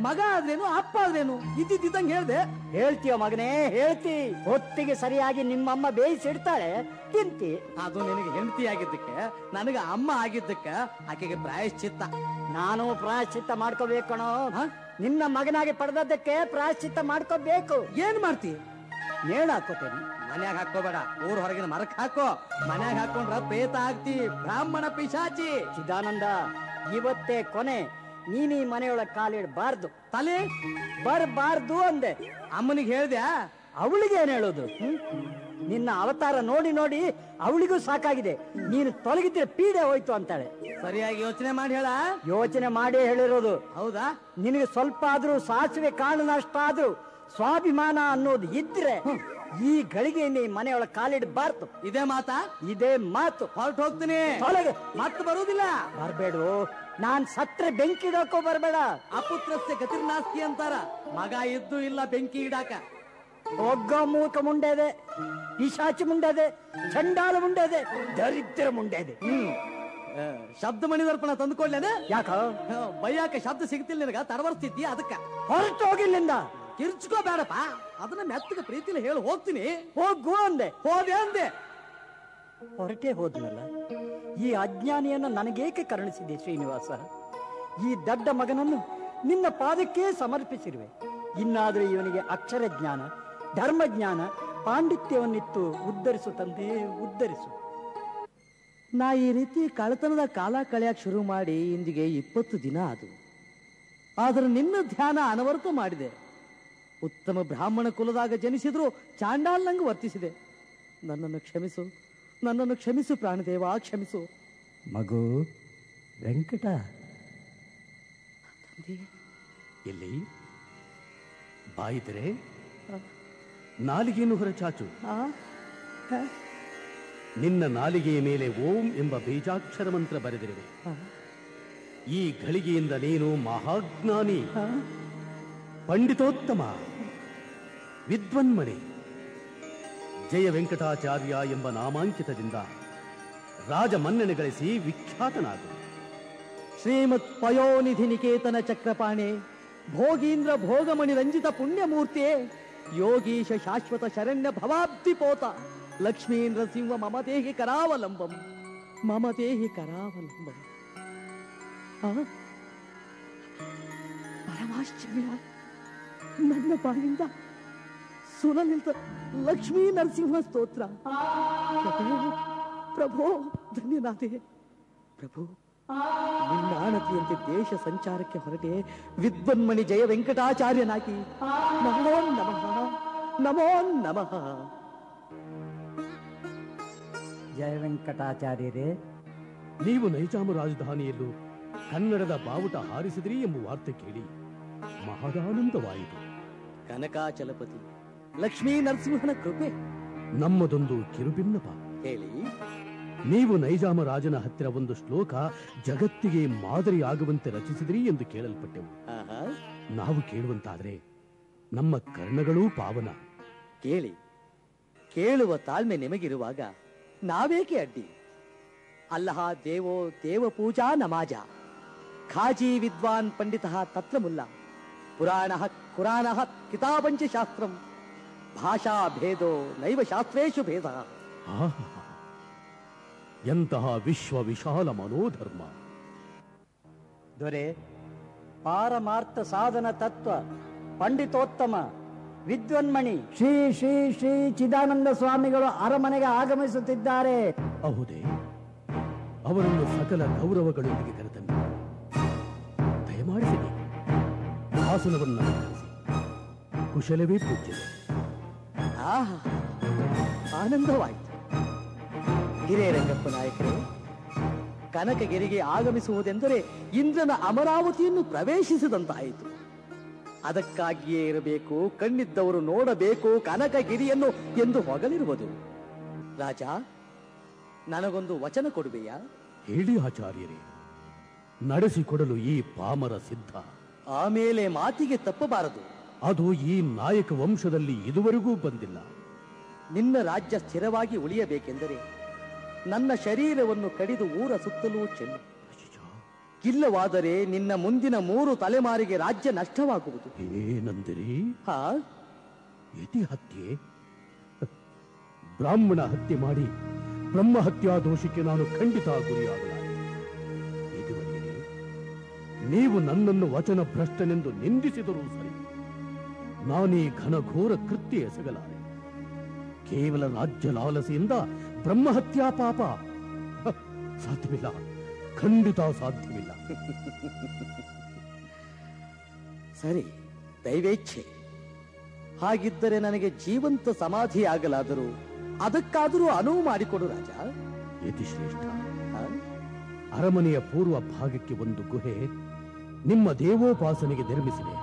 S6: ಮಗ ಆದ್ರೇನು, ಅಪ್ಪ ಆದ್ರೇನು, ಇದ್ದಿದ್ದಂಗೆ ಹೇಳ್ದೆ.
S7: ಹೇಳ್ತೀಯ ಮಗನೇ, ಹೇಳ್ತಿ. ಹೊತ್ತಿಗೆ ಸರಿಯಾಗಿ ನಿಮ್ಮಮ್ಮ ಬೇಯಿಸಿಡ್ತಾಳೆ, ತಿಂತಿ.
S6: ಅದು ನಿನಗೆ ಹೆಂಡತಿ ಆಗಿದ್ದಕ್ಕೆ, ನನಗೆ ಅಮ್ಮ ಆಗಿದ್ದಕ್ಕೆ ಆಕೆಗೆ ಪ್ರಾಯಶ್ಚಿತ್ತ.
S7: ನಾನು ಪ್ರಾಯಶ್ಚಿತ್ತ ಮಾಡ್ಕೋಬೇಕಣೋ. ನಿನ್ನ ಮಗನಾಗಿ ಪಡೆದದ್ದಕ್ಕೆ ಪ್ರಾಯಶ್ಚಿತ್ತ ಮಾಡ್ಕೋಬೇಕು.
S6: ಏನ್ ಮಾಡ್ತಿ?
S7: ನೇಣು ಹಾಕೋತೇನೆ.
S6: ಮನ್ಯಾಗ ಹಾಕೋಬೇಡ, ಊರ್ ಹೊರಗಿನ ಮರಕ್ ಹಾಕೋ. ಮನ್ಯಾಗ ಹಾಕೊಂಡ್ರ ಪ್ರೇತ ಆಗ್ತಿ, ಬ್ರಾಹ್ಮಣ ಪಿಶಾಚಿ.
S7: ಚಿದಾನಂದ, ಇವತ್ತೇ ಕೊನೆ. ನೀನೀ ಮನೆಯೊಳಗೆ ಕಾಲಿಡಬಾರ್ದು.
S6: ತಲೆ
S7: ಬರಬಾರ್ದು ಅಂದೆ.
S6: ಅಮ್ಮನಿಗೆ ಹೇಳ್ದ್ಯಾ?
S7: ಅವಳಿಗೆ ಏನ್ ಹೇಳೋದು? ನಿನ್ನ ಅವತಾರ ನೋಡಿ ನೋಡಿ ಅವಳಿಗೂ ಸಾಕಾಗಿದೆ. ನೀನು ತೊಲಗಿದ್ರೆ ಪೀಡೆ ಹೋಯ್ತು ಅಂತಾಳೆ.
S6: ಸರಿಯಾಗಿ ಯೋಚನೆ ಮಾಡಿ ಹೇಳ.
S7: ಯೋಚನೆ ಮಾಡೇ ಹೇಳಿರೋದು.
S6: ಹೌದಾ?
S7: ನಿನಗೆ ಸ್ವಲ್ಪ ಆದ್ರೂ ಸಾಸಿವೆ ಕಾಣನಷ್ಟಾದ್ರೂ ಸ್ವಾಭಿಮಾನ ಅನ್ನೋದು ಇದ್ರೆ ಈ ಗಳಿಗೆಯಲ್ಲಿ ಮನೆಯೊಳಗೆ ಕಾಲಿಡಬಾರ್ದು.
S6: ಇದೇ ಮಾತಾ?
S7: ಇದೇ ಮಾತು.
S6: ಹೊರಟು ಹೋಗ್ತೀನಿ.
S7: ಒಳಗೆ
S6: ಮತ್ತೆ ಬರುವುದಿಲ್ಲ.
S7: ಬರ್ಬೇಡು. ನಾನ್ ಸತ್ರೆ ಬೆಂಕಿ ಇಡಾಕೋ ಬರ್ಬೇಡ.
S6: ಅಪುತ್ರಸ್ಯ ಗತಿರ್ನಾಸ್ತಿ ಅಂತಾರ. ಮಗ ಇದ್ದು ಇಲ್ಲ ಬೆಂಕಿ ಇಡಾಕ.
S7: ಒಗ್ಗ ಮೂಕ ಮುಂಡೆದೆ, ಪಿಶಾಚಿ ಮುಂಡೆದೆ, ಚಂಡಾಲ ಮುಂಡೆದೆ, ದರಿದ್ರ ಮುಂಡೆದೆ.
S6: ಶಬ್ದ ಮಣಿ ದರ್ಪಣ ತಂದುಕೊಳ್ಳೇನೆ.
S7: ಯಾಕ
S6: ಬಯ್ಯಾಕ ಶಬ್ದ ಸಿಗ್ತಿಲ್ಲ ನಿನಗ, ತಡವರ್ತಿದ್ದಿ ಅದಕ್ಕ.
S7: ಹೊರಟು ಹೋಗಿಲ್ಲಿಂದ.
S6: ಕಿರ್ಚ್ಕೋ ಬೇಡಪ್ಪ, ಅದನ್ನ ಮೆತ್ತಗ ಪ್ರೀತಿಲಿ ಹೇಳಿ ಹೋಗ್ತೀನಿ.
S7: ಹೋಗು ಅಂದೆ.
S6: ಹೋದೆ ಅಂದೆ.
S7: ಹೊರಟೇ ಹೋದ್ನಲ್ಲ. ಈ ಅಜ್ಞಾನಿಯನ್ನು ನನಗೇಕೆ ಕರುಣಿಸಿದೆ ಶ್ರೀನಿವಾಸ? ಈ ದಡ್ಡ ಮಗನನ್ನು ನಿನ್ನ ಪಾದಕ್ಕೆ ಸಮರ್ಪಿಸಿರುವೆ. ಇನ್ನಾದರೂ ಇವನಿಗೆ ಅಕ್ಷರ ಜ್ಞಾನ, ಧರ್ಮಜ್ಞಾನ, ಪಾಂಡಿತ್ಯವನ್ನಿತ್ತು ಉದ್ಧರಿಸು ತಂದೆ, ಉದ್ಧರಿಸು.
S6: ನಾ ಈ ರೀತಿ ಕಳತನದ ಕಾಲ ಕಳೆಯಕ್ ಶುರು ಮಾಡಿ ಇಂದಿಗೆ 20 ದಿನ ಆದವು. ಆದ್ರೆ ನಿನ್ನ ಧ್ಯಾನ ಅನವರ್ತ ಮಾಡಿದೆ. ಉತ್ತಮ ಬ್ರಾಹ್ಮಣ ಕುಲದಾಗ ಜನಿಸಿದ್ರು ಚಾಂಡಾಲ್ನಂಗೆ ವರ್ತಿಸಿದೆ. ನನ್ನನ್ನು ಕ್ಷಮಿಸು, ನನ್ನನ್ನು ಕ್ಷಮಿಸು ಪ್ರಾಣದೇವ, ಕ್ಷಮಿಸು.
S7: ಮಗು ವೆಂಕಟ
S1: ಎಲ್ಲಿ ಬಾಯಿದರೆ ನಾಲಿಗೆಯನ್ನು ಹೊರಚಾಚು. ನಿನ್ನ ನಾಲಿಗೆಯ ಮೇಲೆ ಓಂ ಎಂಬ ಬೀಜಾಕ್ಷರ ಮಂತ್ರ ಬರೆದಿರುವೆ. ಈ ಘಳಿಗೆಯಿಂದ ನೀನು ಮಹಾಜ್ಞಾನಿ, ಪಂಡಿತೋತ್ತಮ, ವಿದ್ವನ್ಮಣಿ, ಜಯ ವೆಂಕಟಾಚಾರ್ಯ ಎಂಬ ನಾಮಾಂಕಿತದಿಂದ ರಾಜ ಮನ್ನಣೆ ಗಳಿಸಿ ವಿಖ್ಯಾತನಾಗು.
S6: ಶ್ರೀಮತ್ ಪಯೋನಿಧಿ ನಿಕೇತನ ಚಕ್ರಪಾಣೆ, ಭೋಗೀಂದ್ರ ಭೋಗಮಣಿ ರಂಜಿತ ಪುಣ್ಯಮೂರ್ತಿ, ಯೋಗೀಶ ಶಾಶ್ವತ ಶರಣ್ಯ ಭವಾಬ್ಧಿಪೋತ, ಲಕ್ಷ್ಮೀ ನರಸಿಂಹ ಮಮತೇಹಿ ಕರಾವಲಂಬಂ, ಮಮತೇಹಿ ಕರಾವಲಂಬಂ. ಪರಮಾಶ್ಚರ್ಯ, ನನ್ನ ಬಾಯಿಂದ ಸುಲಲಿತ ಲಕ್ಷ್ಮೀ ನರಸಿಂಹ ಸ್ತೋತ್ರ. ಪ್ರಭೋ ಧನ್ಯನಾದೆ. ಪ್ರಭು ನಿನ್ನ ಆಣತಿಯಂತೆ ದೇಶ ಸಂಚಾರಕ್ಕೆ ಹೊರಟೆ ವಿದ್ವನ್ಮಣಿ ಜಯ ವೆಂಕಟಾಚಾರ್ಯನಾಗಿ. ನಮೋ ನಮಃ, ನಮೋ ನಮಃ.
S7: ಜಯ ವೆಂಕಟಾಚಾರ್ಯರೇ,
S1: ನೀವು ನೈಜಾಮ ರಾಜಧಾನಿಯಲ್ಲೂ ಕನ್ನಡದ ಬಾವುಟ ಹಾರಿಸಿದ್ರಿ ಎಂಬ ವಾರ್ತೆ ಕೇಳಿ ಮಹದಾನಂದವಾಯಿತು.
S6: ಕನಕಾಚಲಪತಿ ಲಕ್ಷ್ಮೀ ನರಸಿಂಹನ ಕೃಪೆ.
S1: ನಮ್ಮದೊಂದು ಕಿರುಬಿನ್ನಪ.
S6: ಹೇಳಿ.
S1: ನೀವು ನೈಜಾಮ ರಾಜನ ಹತ್ತಿರ ಒಂದು ಶ್ಲೋಕ ಜಗತ್ತಿಗೆ ಮಾದರಿ ಆಗುವಂತೆ ರಚಿಸಿದ್ರಿ ಎಂದು ಕೇಳಲ್ಪಟ್ಟೆವು. ನಾವು ಕೇಳುವಂತಾದ್ರೆ ನಮ್ಮ ಕರ್ಣಗಳೂ ಪಾವನ.
S6: ಕೇಳಿ, ಕೇಳುವ ತಾಳ್ಮೆ ನಿಮಗಿರುವಾಗ ನಾವೇಕೆ ಅಡ್ಡಿ? ಅಲ್ಲಹ ದೇವೋ ದೇವ ಪೂಜಾ ನಮಾಜ, ಖಾಜಿ ವಿದ್ವಾನ್ ಪಂಡಿತ ತತ್ರ ಮುಲ್ಲಾ, ಪುರಾಣ ಕುರಾನ ಕಿತಾಬಂಚ ಶಾಸ್ತ್ರಂ, ಭಾಷಾ ಭೇದೋ ನೈವ ಶಾಸ್ತ್ರೇಷು ಭೇದ.
S1: ಎಂತಹ ವಿಶ್ವ ವಿಶಾಲ ಮನೋಧರ್ಮ.
S7: ದೊರೆ, ಪಾರಮಾರ್ಥ ಸಾಧನ ತತ್ವ ಪಂಡಿತೋತ್ತಮ ವಿದ್ವನ್ಮಣಿ ಶ್ರೀ ಶ್ರೀ ಶ್ರೀ ಚಿದಾನಂದ ಸ್ವಾಮಿಗಳು ಅರಮನೆಗೆ ಆಗಮಿಸುತ್ತಿದ್ದಾರೆ.
S1: ಹೌದೇ? ಅವರನ್ನು ಸಕಲ ಗೌರವಗಳೊಂದಿಗೆ ಕರೆತಂದು ದಯಮಾಡಿಸಿ ಆಸನವನ್ನು ಅಲಂಕರಿಸಿ. ಕುಶಲವೇ ಪೂಜ್ಯತೆ.
S6: ಆನಂದವಾಯಿತು. ಹಿರೇರಂಗಪ್ಪ ನಾಯಕರೇ, ಕನಕಗಿರಿಗೆ ಆಗಮಿಸುವುದೆಂದರೆ ಇಂದ್ರನ ಅಮರಾವತಿಯನ್ನು ಪ್ರವೇಶಿಸಿದಂತಾಯಿತು. ಅದಕ್ಕಾಗಿಯೇ ಇರಬೇಕು, ಕಣ್ಣಿದ್ದವರು ನೋಡಬೇಕು ಕನಕಗಿರಿಯನ್ನು ಎಂದು ಹೊಗಳಿರುವುದು. ರಾಜ, ನನಗೊಂದು ವಚನ ಕೊಡುವೆಯಾ?
S1: ಹೇಳಿ ಆಚಾರ್ಯರೇ, ನಡೆಸಿಕೊಡಲು ಈ ಪಾಮರ ಸಿದ್ಧ.
S6: ಆಮೇಲೆ ಮಾತಿಗೆ ತಪ್ಪಬಾರದು.
S1: ಅದು ಈ ನಾಯಕ ವಂಶದಲ್ಲಿ ಇದುವರೆಗೂ ಬಂದಿಲ್ಲ.
S6: ನಿನ್ನ ರಾಜ್ಯ ಸ್ಥಿರವಾಗಿ ಉಳಿಯಬೇಕೆಂದರೆ ನನ್ನ ಶರೀರವನ್ನು ಕಡಿದು ಊರ ಸುತ್ತಲೂ ಚೆಲ್ಲು. ಇಲ್ಲವಾದರೆ ನಿನ್ನ ಮುಂದಿನ 3 ತಲೆಮಾರಿಗೆ ರಾಜ್ಯ ನಷ್ಟವಾಗುವುದು.
S1: ಏನಂದಿರಿ? ಯತಿ ಹತ್ಯೆ? ಬ್ರಾಹ್ಮಣ ಹತ್ಯೆ ಮಾಡಿ ಬ್ರಹ್ಮ ಹತ್ಯಾ ದೋಷಕ್ಕೆ ನಾನು ಖಂಡಿತ ಗುರಿಯಾಗಲಾರೆ. ಇದುವರೆಗೆ ನೀವು ನನ್ನನ್ನು ವಚನ ಭ್ರಷ್ಟನೆಂದು ನಿಂದಿಸಿದರೂ ಸರಿ, ನಾನೀ ಘನಘೋರ ಕೃತ್ಯ ಎಸಗಲಾರೆ. ಕೇವಲ ರಾಜ್ಯ ಲಾಲಸೆಯಿಂದ ಬ್ರಹ್ಮಹತ್ಯಾ ಪಾಪ ಸಾಧ್ಯವಿಲ್ಲ, ಖಂಡಿತ ಸಾಧ್ಯವಿಲ್ಲ.
S6: ಸರಿ, ದೈವೇಚ್ಛೆ. ಹಾಗಿದ್ದರೆ ನನಗೆ ಜೀವಂತ ಸಮಾಧಿಯಾಗಲಾದರೂ ಅದಕ್ಕಾದರೂ ಅನುವು ಮಾಡಿಕೊಡು ರಾಜ.
S1: ಯತಿಶ್ರೇಷ್ಠ, ಅರಮನೆಯ ಪೂರ್ವ ಭಾಗಕ್ಕೆ ಒಂದು ಗುಹೆ ನಿಮ್ಮ ದೇವೋಪಾಸನೆಗೆ ನಿರ್ಮಿಸಿದೆ.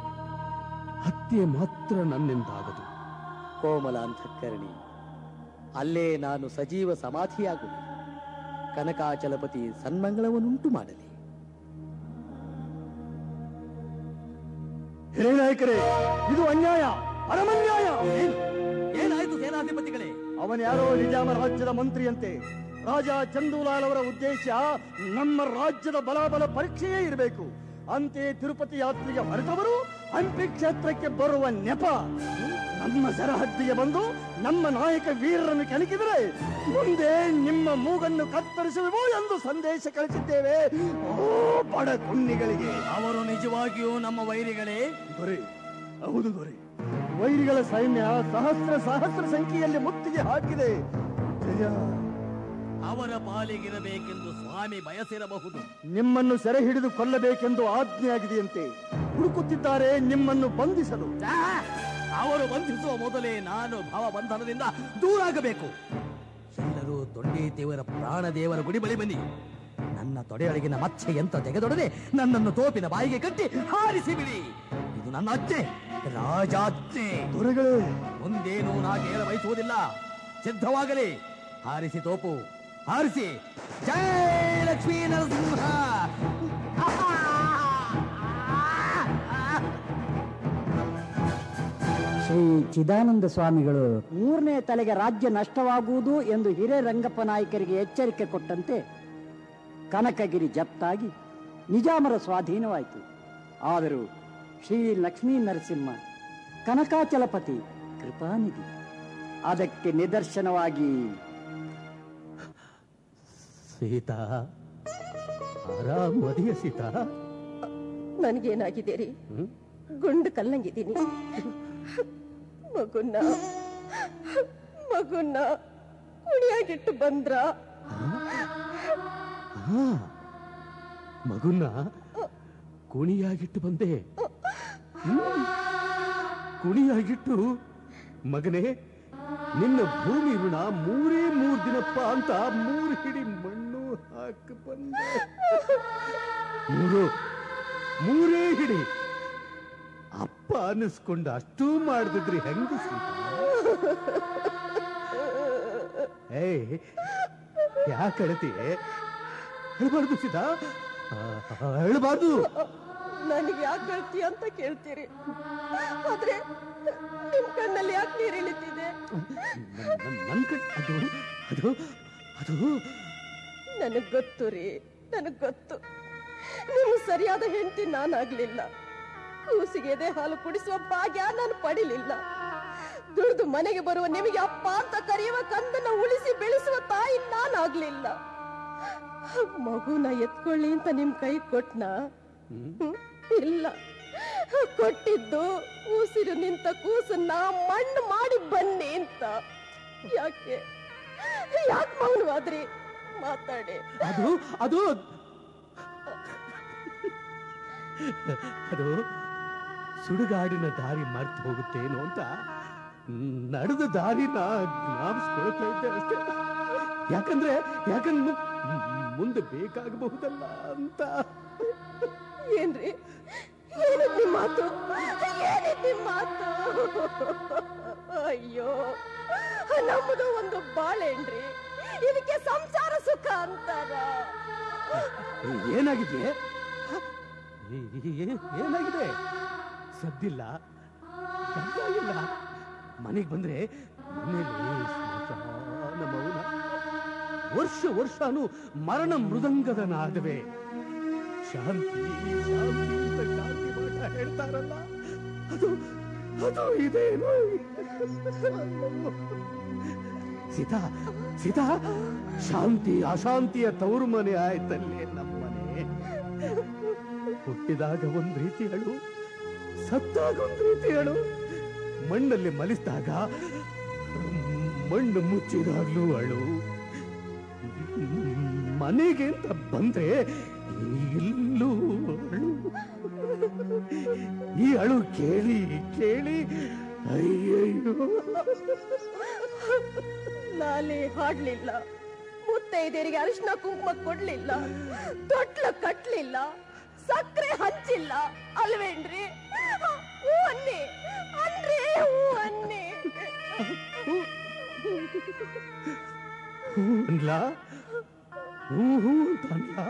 S1: ಹತ್ಯೆ ಮಾತ್ರ ನನ್ನಿಂದಾಗದು.
S6: ಕೋಮಲ ಅಂತಃಕರಣಿ, ಅಲ್ಲೇ ನಾನು ಸಜೀವ ಸಮಾಧಿಯಾಗುವೆ. ಕನಕಾಚಲಪತಿ ಸನ್ಮಂಗಳವನ್ನುಂಟು ಮಾಡಲಿ.
S5: ಹಿರೇನಾಯಕರೇ, ಇದು ಅನ್ಯಾಯ, ಪರಮನ್ಯಾಯ.
S6: ಏನಾಯ್ತು ಸೇನಾಧಿಪತಿಗಳೇ?
S5: ಅವನ್ಯಾರೋ ನಿಜಾಮ ರಾಜ್ಯದ ಮಂತ್ರಿಯಂತೆ. ರಾಜ ಚಂದೂಲಾಲ್ ಅವರ ಉದ್ದೇಶ ನಮ್ಮ ರಾಜ್ಯದ ಬಲಾಬಲ ಪರೀಕ್ಷೆಯೇ ಇರಬೇಕು. ಅಂತೆ ತಿರುಪತಿ ಯಾತ್ರೆಗೆ ಹೊರಟವರು ಹಂಪಿ ಕ್ಷೇತ್ರಕ್ಕೆ ಬರುವ ನೆಪ ನಮ್ಮ ಸರಹದ್ದಿಗೆ ಬಂದು ನಮ್ಮ ನಾಯಕ ವೀರರನ್ನು ಕೆಣಕಿದರೆ ಮುಂದೆ ನಿಮ್ಮ ಮೂಗನ್ನು ಕತ್ತರಿಸುವೆವೋ ಎಂದು ಸಂದೇಶ ಕಳಿಸಿದ್ದೇವೆ. ಓ ಬಡ ಕುಣ್ಣಿಗಳಿಗೆ.
S6: ಅವರು ನಿಜವಾಗಿಯೂ ನಮ್ಮ ವೈರಿಗಳೇ?
S5: ದೊರೆ, ಹೌದು ದೊರೆ. ವೈರಿಗಳ ಸೈನ್ಯ ಸಹಸ್ರ ಸಂಖ್ಯೆಯಲ್ಲಿ ಮುತ್ತಿಗೆ ಹಾಕಿದೆ. ಜಯ
S6: ಅವರ ಪಾಲಿಗಿರಬೇಕೆಂದು ಸ್ವಾಮಿ ಬಯಸಿರಬಹುದು.
S5: ನಿಮ್ಮನ್ನು ಸೆರೆ ಹಿಡಿದು ಕೊಲ್ಲಬೇಕೆಂದು ಆಜ್ಞೆಯಾಗಿದೆಯಂತೆ. ಹುಡುಕುತ್ತಿದ್ದಾರೆ ನಿಮ್ಮನ್ನು ಬಂಧಿಸಲು.
S6: ಅವರು ಬಂಧಿಸುವ ಮೊದಲೇ ನಾನು ಭಾವಬಂಧನದಿಂದ ದೂರಾಗಬೇಕು. ಎಲ್ಲರೂ ದೊಡ್ಡೇ ದೇವರ ಪ್ರಾಣ ದೇವರ ಗುಡಿ ಬಳಿ ಬನ್ನಿ. ನನ್ನ ತೊಡೆಯೊಳಗಿನ ಮಚ್ಚೆ ಯಂತ್ರ ತೆಗೆದೊಡನೆ ನನ್ನನ್ನು ತೋಪಿನ ಬಾಯಿಗೆ ಕಟ್ಟಿ ಹಾರಿಸಿ ಬಿಡಿ. ಇದು ನನ್ನ ಅಜ್ಜೆ, ರಾಜಾಜ್ಜೆ.
S5: ದೊರೆಗಳೇ,
S6: ಮುಂದೇನು ನಾ ಕೇಳ ಬಯಸುವುದಿಲ್ಲ. ಸಿದ್ಧವಾಗಲಿ. ಹಾರಿಸಿ ತೋಪು, ಹಾರಿಸಿ. ಜೈ ಲಕ್ಷ್ಮೀ ನರಸಿಂಹ.
S7: ಶ್ರೀ ಚಿದಾನಂದ ಸ್ವಾಮಿಗಳು 3ನೇ ತಲೆಗೆ ರಾಜ್ಯ ನಷ್ಟವಾಗುವುದು ಎಂದು ಹಿರೇರಂಗಪ್ಪ ನಾಯಕರಿಗೆ ಎಚ್ಚರಿಕೆ ಕೊಟ್ಟಂತೆ ಕನಕಗಿರಿ ಜಪ್ತಾಗಿ ನಿಜಾಮರ ಸ್ವಾಧೀನವಾಯಿತು. ಆದರೂ ಶ್ರೀ ಲಕ್ಷ್ಮೀ ನರಸಿಂಹ ಕನಕಾಚಲಪತಿ ಕೃಪಾನಿಧಿ. ಅದಕ್ಕೆ ನಿದರ್ಶನವಾಗಿ
S1: ಸೀತಾ, ಆರಾಮದಿಯ ಸೀತಾ?
S8: ನನಗೇನಾಗಿದೆ ರೀ? ಗುಂಡು ಕಲ್ಲಂಗಿದ್ದೀನಿ. ಮಗುನ್ನ ಕುಣಿಯಾಗಿಟ್ಟು ಬಂದ್ರ?
S1: ಮಗುನ್ನ ಕುಣಿಯಾಗಿಟ್ಟು ಬಂದೆ? ಕುಣಿಯಾಗಿಟ್ಟು ಮಗನೇ, ನಿನ್ನ ಭೂಮಿ ಋಣ 3 ದಿನಪ್ಪ ಅಂತ 3 ಹಿಡಿ ಮಣ್ಣು ಹಾಕಿ ಬಂದೆ. 3 ಹಿಡಿ ಅಪ್ಪ ಅನ್ನಿಸ್ಕೊಂಡು ಅಷ್ಟೂ ಮಾಡಿದ್ರಿ ಹೆಂಗ ಸೀತಾ? ಯಾಕಳತಿ? ಹೇಳ್ಬಾರ್ದು ಸೀತಾ, ಹೇಳ್ಬಾರ್ದು.
S8: ನನಗೆ ಯಾಕೆ ಹೇಳ್ತೀಯ ಅಂತ ಕೇಳ್ತೀರಿ, ಆದ್ರೆ ನಿಮ್ ಕಣ್ಣಲ್ಲಿ ಯಾಕೆ ನೀರು ಇಳಿತಿದೆ?
S1: ನನ್ ಅದು ಅದು ಅದು
S8: ನನಗ್ ಗೊತ್ತು ರೀ, ನನಗ್ ಗೊತ್ತು. ನೀವು ಸರಿಯಾದ ಹೆಂಡತಿ ನಾನಾಗ್ಲಿಲ್ಲ. ಕೂಸಿಗೆ ಎದೆ ಹಾಲು ಕುಡಿಸುವ ಭಾಗ್ಯ ನಾನು ಪಡಿಲಿಲ್ಲ. ದುಡಿದು ಮನೆಗೆ ಬರುವ ನಿಮಗೆ ಅಪ್ಪ ಅಂತ ಕರೆಯುವ ಕಂದನ್ನ ಉಳಿಸಿ ಬೆಳೆಸುವ ತಾಯಿ ನಾನಾಗ್ಲಿಲ್ಲ. ಮಗುನ ಎತ್ಕೊಳ್ಳಿ ಅಂತ ನಿಮ್ ಕೈ ಕೊಟ್ನ? ಇಲ್ಲ, ಕೊಟ್ಟಿದ್ದು ಉಸಿರು ನಿಂತ ಕೂಸನ್ನ ಮಣ್ಣು ಮಾಡಿ ಬನ್ನಿ ಅಂತ. ಯಾಕೆ ಮೌನವಾದ್ರಿ? ಮಾತಾಡಿ.
S1: ಅದು ಅದು ಅದು ಸುಡುಗಾಡಿನ ದಾರಿ ಮರ್ತು ಹೋಗುತ್ತೇನೋ ಅಂತ ನಡೆದ ದಾರಿನ ಜ್ಞಾಪಿಸ್ಕೊಳ್ತಾ ಇದ್ದೆ ಅಷ್ಟೇ. ಯಾಕಂದ್ರೆ ಮುಂದೆ ಬೇಕಾಗಬಹುದಲ್ಲ ಅಂತ.
S8: ಏನ್ರಿ ಏನಿದ್ ಮಾತು? ಮಾತು? ಅಯ್ಯೋ, ನಮ್ಮದು ಒಂದು ಬಾಳೆಣ್ರಿ, ಇದಕ್ಕೆ ಸಂಸಾರ ಸುಖ ಅಂತಾರ.
S1: ಏನಾಗಿದೆ? ಏನಾಗಿದೆ? ಸದ್ದಿಲ್ಲ, ಇಲ್ಲ. ಮನೆಗೆ ಬಂದ್ರೆ ನಮ್ಮ ವರ್ಷಾನು ಮರಣ ಮೃದಂಗದ ನಾದವೇ. ಶಾಂತಿ ಶಾಂತಿ ಅಂತ ಶಾಂತಿ ಪಾಠ ಹೇಳ್ತಾರಲ್ಲ, ಅದು ಇದೇನು? ಸೀತಾ ಸೀತಾ, ಶಾಂತಿ ಅಶಾಂತಿಯ ತವರು ಮನೆ ಆಯ್ತಲ್ಲೇ ನಮ್ಮನೆ. ಹುಟ್ಟಿದಾಗ ಒಂದ್ ರೀತಿ ಅಳು, ಸತ್ತಾಗ ಒಂದ್ ರೀತಿ ಅಳು. ಮಣ್ಣಲ್ಲಿ ಮಲಿಸಿದಾಗ, ಮಣ್ಣು ಮುಚ್ಚಿದಾಗ್ಲೂ ಅಳು. ಮನೆಗೆ ಅಂತ ಬಂದ್ರೆ ಇಲ್ಲೂ ಅಳು. ಈ ಅಳು ಕೇಳಿ ಕೇಳಿ ಅಯ್ಯಯ್ಯೋ.
S8: ನಾಲೆ ಹಾಡ್ಲಿಲ್ಲ, ಮುತ್ತೈದೆಯರಿಗೆ ಅರಿಶಿನ ಕುಂಕುಮ ಕೊಡ್ಲಿಲ್ಲ, ತೊಟ್ಲ ಕಟ್ಲಿಲ್ಲ, ಸಕ್ಕರೆ ಹಂಚಿಲ್ಲ ಅಲ್ವೇನ್ರಿ? ಹೂ ಅನ್ನಿ ಅನ್ರಿ, ಹೂ ಅನ್ನಿ.
S1: ಹೂ ಅನ್ಲಾ? ಹೂ ಹೂ ಅಂತ ಅನ್ಲಾ?